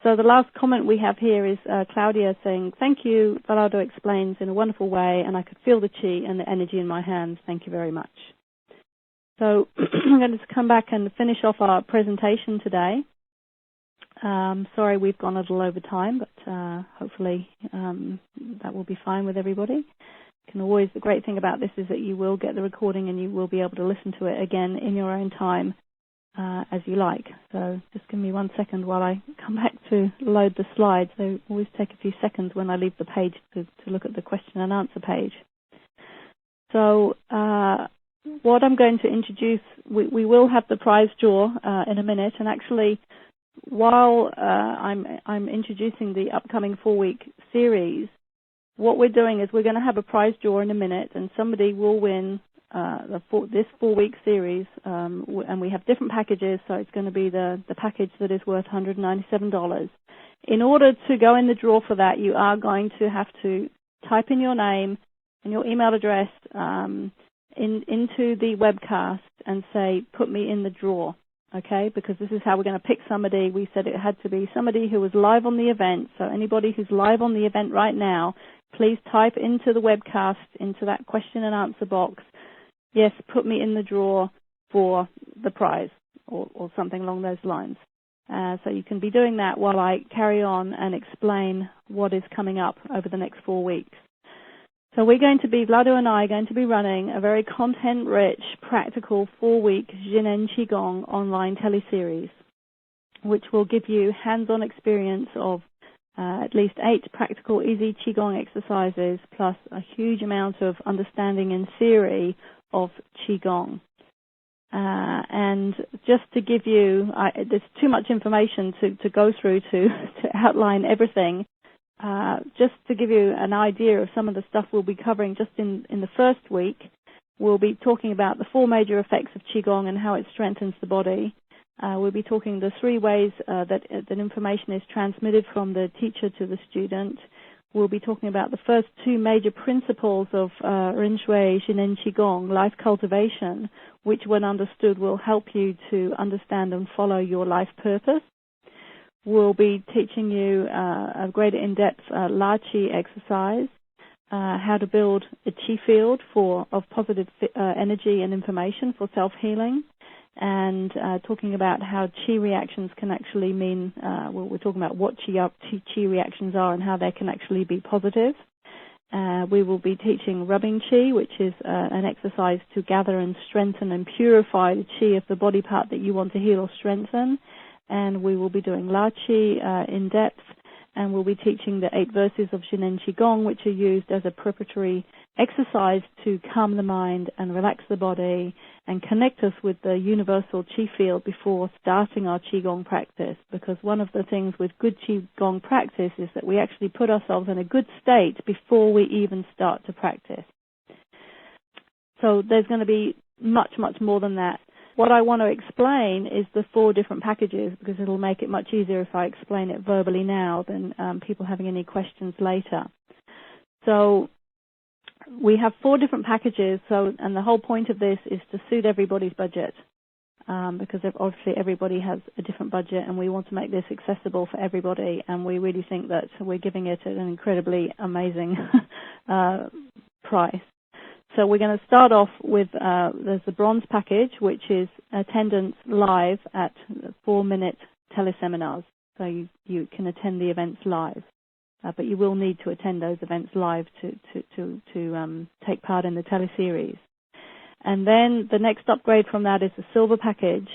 [SPEAKER 1] So the last comment we have here is Claudia saying, "Thank you, Vlado explains in a wonderful way, and I could feel the chi and the energy in my hands. Thank you very much." So I'm going to come back and finish off our presentation today. Sorry we've gone a little over time, but hopefully that will be fine with everybody. The great thing about this is that you will get the recording and you will be able to listen to it again in your own time as you like. So just give me 1 second while I come back to load the slides. They always take a few seconds when I leave the page to look at the question and answer page. So what I'm going to introduce, we will have the prize draw in a minute, and actually while I'm introducing the upcoming 4-week series, what we're doing is we're going to have a prize draw in a minute, and somebody will win this 4-week series, and we have different packages, so it's going to be the package that is worth $197. In order to go in the draw for that, you are going to have to type in your name and your email address into the webcast and say, "Put me in the draw." Okay, because this is how we're going to pick somebody. We said it had to be somebody who was live on the event. So anybody who's live on the event right now, please type into the webcast, into that question and answer box, "Yes, put me in the draw for the prize," or something along those lines. So you can be doing that while I carry on and explain what is coming up over the next 4 weeks. So Vlado and I are going to be running a very content-rich, practical 4-week Jing and Qigong online teleseries, which will give you hands-on experience of at least 8 practical, easy Qigong exercises, plus a huge amount of understanding and theory of Qigong. And just to give you, there's too much information to go through to outline everything. Just to give you an idea of some of the stuff we'll be covering just in the first week, we'll be talking about the 4 major effects of Qigong and how it strengthens the body. We'll be talking the 3 ways that information is transmitted from the teacher to the student. We'll be talking about the first 2 major principles of Ren Shui, Shen and Qigong, life cultivation, which when understood will help you to understand and follow your life purpose. We'll be teaching you a greater in-depth La Qi exercise, how to build a Qi field of positive energy and information for self-healing, and talking about how Qi reactions can actually mean, we're talking about what Qi reactions are and how they can actually be positive. We will be teaching rubbing Qi, which is an exercise to gather and strengthen and purify the Qi of the body part that you want to heal or strengthen. And we will be doing La Qi in depth, and we'll be teaching the 8 verses of Shen and Qigong, which are used as a preparatory exercise to calm the mind and relax the body and connect us with the universal Qi field before starting our Qigong practice. Because one of the things with good Qigong practice is that we actually put ourselves in a good state before we even start to practice. So there's going to be much, much more than that. What I want to explain is the 4 different packages, because it'll make it much easier if I explain it verbally now than people having any questions later. So we have 4 different packages, and the whole point of this is to suit everybody's budget, because obviously everybody has a different budget, and we want to make this accessible for everybody, and we really think that we're giving it at an incredibly amazing price. So we're going to start off with, there's the bronze package, which is attendance live at 4-minute teleseminars. So you can attend the events live, but you will need to attend those events live to take part in the teleseries. And then the next upgrade from that is the silver package,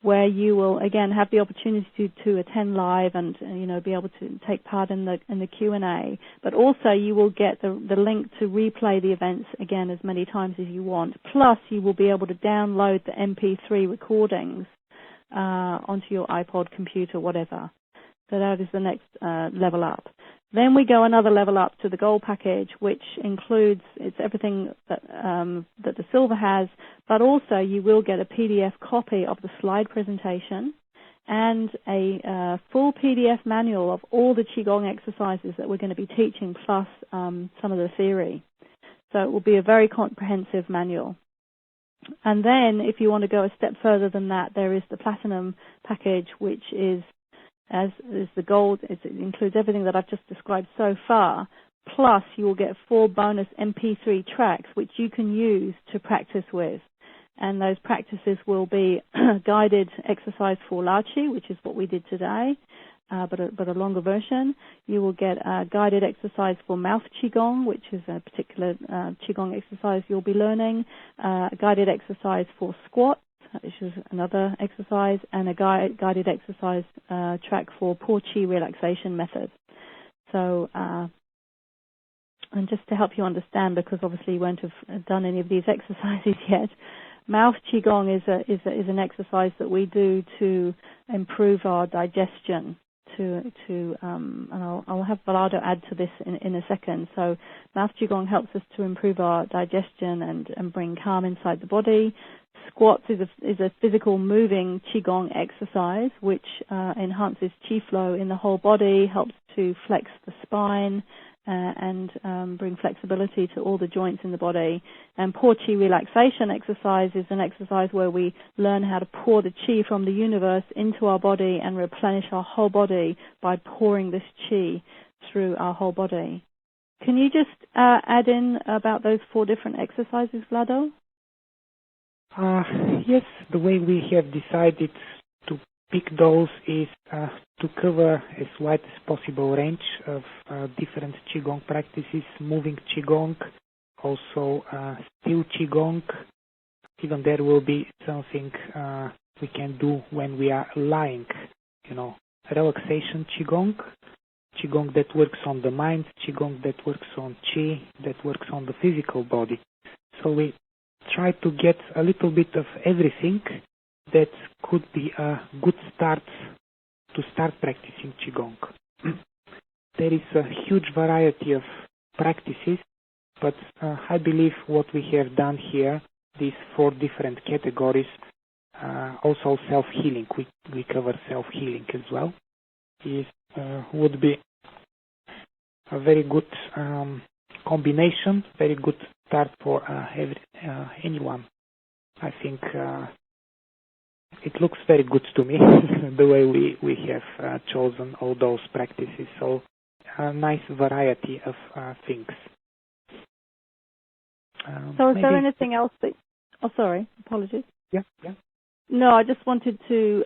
[SPEAKER 1] where you will again have the opportunity to attend live and be able to take part in the Q&A. But also you will get the link to replay the events again as many times as you want. Plus you will be able to download the MP3 recordings onto your iPod, computer, whatever. So that is the next level up. Then we go another level up to the Gold package, which includes everything that the Silver has, but also you will get a PDF copy of the slide presentation and a full PDF manual of all the Qigong exercises that we're going to be teaching, plus some of the theory. So it will be a very comprehensive manual. And then if you want to go a step further than that, there is the Platinum package, which is as is the Gold. It includes everything that I've just described so far, plus you will get 4 bonus MP3 tracks which you can use to practice with. And those practices will be guided exercise for La Qi, which is what we did today, but a longer version. You will get a guided exercise for Mouth Qigong, which is a particular Qigong exercise you'll be learning, a guided exercise for squat, which is another exercise, and a guided exercise track for Po Qi relaxation method. So, and just to help you understand, because obviously you won't have done any of these exercises yet, Mouth Qigong is an exercise that we do to improve our digestion. And I'll have Vlado add to this in a second. So Mouth Qigong helps us to improve our digestion and bring calm inside the body. Squats is a physical moving Qigong exercise which enhances Qi flow in the whole body, helps to flex the spine and bring flexibility to all the joints in the body. And Po Qi relaxation exercise is an exercise where we learn how to pour the Qi from the universe into our body and replenish our whole body by pouring this Qi through our whole body. Can you just add in about those 4 different exercises, Vlado?
[SPEAKER 2] Yes, the way we have decided to pick those is to cover as wide as possible range of different Qigong practices, moving Qigong, also still Qigong. Even there will be something we can do when we are lying, relaxation Qigong, Qigong that works on the mind, Qigong that works on Qi, that works on the physical body. So we try to get a little bit of everything that could be a good start to start practicing Qigong. There is a huge variety of practices, but I believe what we have done here, these 4 different categories, also self-healing, we cover self-healing as well, would be a very good combination, very good start for anyone. I think it looks very good to me, the way we have chosen all those practices. So a nice variety of things.
[SPEAKER 1] So is there anything else that... Oh, sorry, apologies.
[SPEAKER 2] Yeah.
[SPEAKER 1] No, I just wanted to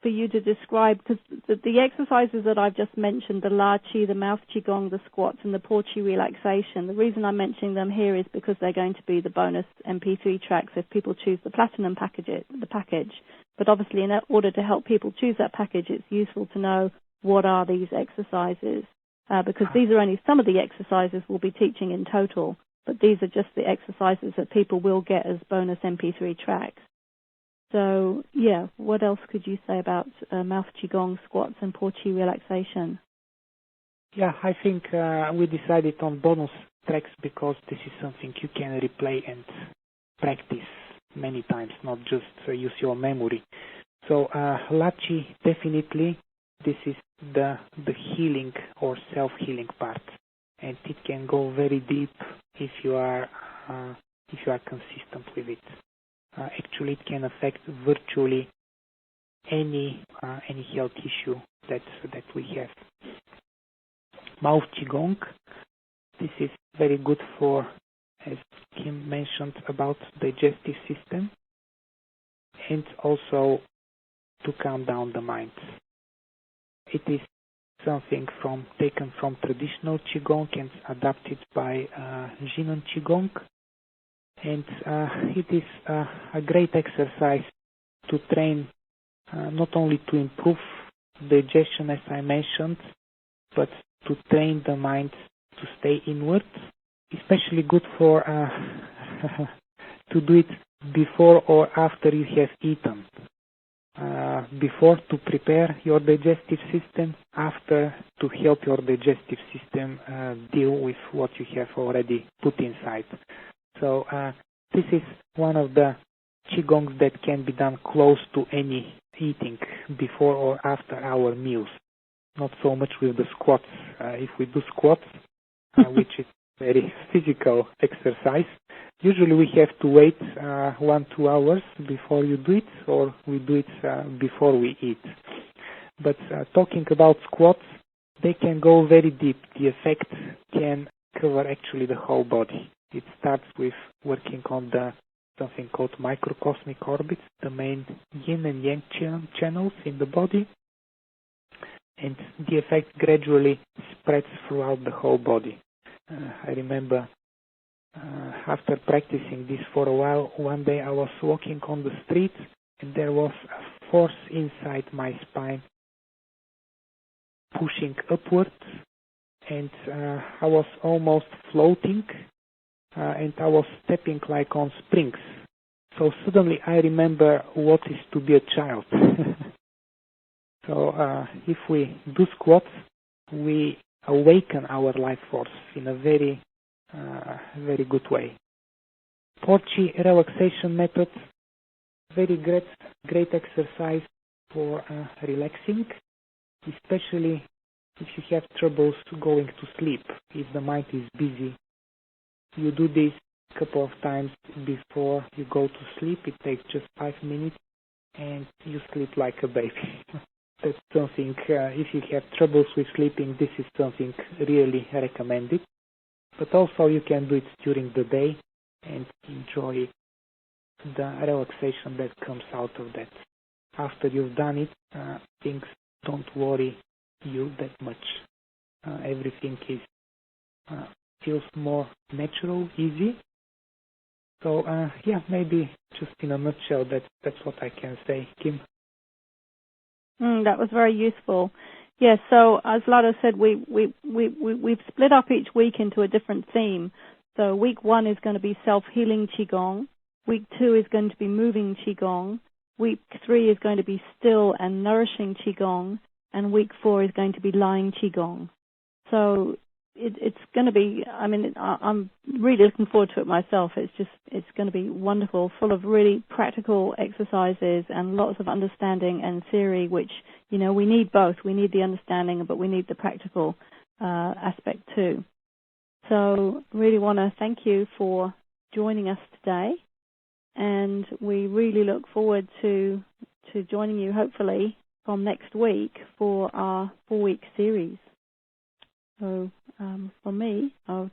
[SPEAKER 1] for you to describe, because the exercises that I've just mentioned, the La Qi, the Mouth Qigong, the squats, and the Po Qi relaxation, the reason I'm mentioning them here is because they're going to be the bonus MP3 tracks if people choose the Platinum package. But obviously, in order to help people choose that package, it's useful to know what are these exercises, because these are only some of the exercises we'll be teaching in total, but these are just the exercises that people will get as bonus MP3 tracks. So, yeah, what else could you say about Mouth Qigong, squats, and Po Qi relaxation?
[SPEAKER 2] Yeah, I think we decided on bonus tracks because this is something you can replay and practice many times, not just use your memory. So, La Qi, definitely, this is the healing or self-healing part, and it can go very deep if you are consistent with it. Actually, it can affect virtually any health issue that we have. Mouth Qigong, this is very good for, as Kim mentioned, about digestive system, and also to calm down the mind. It is something taken from traditional Qigong and adapted by Jing Qigong. And it is a great exercise to train not only to improve digestion, as I mentioned, but to train the mind to stay inward. Especially good for to do it before or after you have eaten. Before, to prepare your digestive system, after, to help your digestive system deal with what you have already put inside. So this is one of the Qigongs that can be done close to any eating, before or after our meals. Not so much with the squats. If we do squats, which is very physical exercise, usually we have to wait 1-2 hours before you do it, or we do it before we eat. But talking about squats, they can go very deep. The effect can cover actually the whole body. It starts with working on something called microcosmic orbits, the main yin and yang channels in the body, and the effect gradually spreads throughout the whole body. I remember after practicing this for a while, one day I was walking on the street and there was a force inside my spine pushing upwards, and I was almost floating and I was stepping like on springs. So suddenly I remember what is to be a child. So if we do squats, we awaken our life force in a very, very good way. Porchi relaxation method, very great exercise for relaxing, especially if you have troubles going to sleep, if the mind is busy. You do this a couple of times before you go to sleep. It takes just 5 minutes and you sleep like a baby. That's something, if you have troubles with sleeping, this is something really recommended. But also you can do it during the day and enjoy the relaxation that comes out of that. After you've done it, things don't worry you that much. Everything feels more natural, easy. So maybe just in a nutshell, that's what I can say. Kim?
[SPEAKER 1] That was very useful. Yes, so as Vlado said, we've split up each week into a different theme. So week 1 is going to be self-healing Qigong. Week 2 is going to be moving Qigong. Week 3 is going to be still and nourishing Qigong. And week 4 is going to be lying Qigong. So it's going to be, I'm really looking forward to it myself. It's going to be wonderful, full of really practical exercises and lots of understanding and theory, which, we need both. We need the understanding, but we need the practical aspect too. So really want to thank you for joining us today. And we really look forward to joining you, hopefully, from next week for our 4-week series. So from me, I'll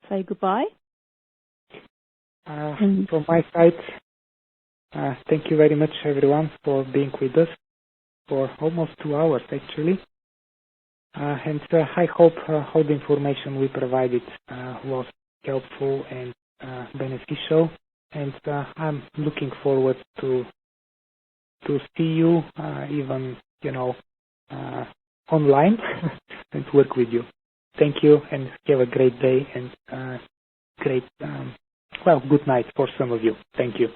[SPEAKER 1] say goodbye.
[SPEAKER 2] From my side, thank you very much, everyone, for being with us for almost 2 hours, actually. And I hope all the information we provided was helpful and beneficial. And I'm looking forward to see you, even online, and work with you. Thank you, and have a great day and good night for some of you. Thank you.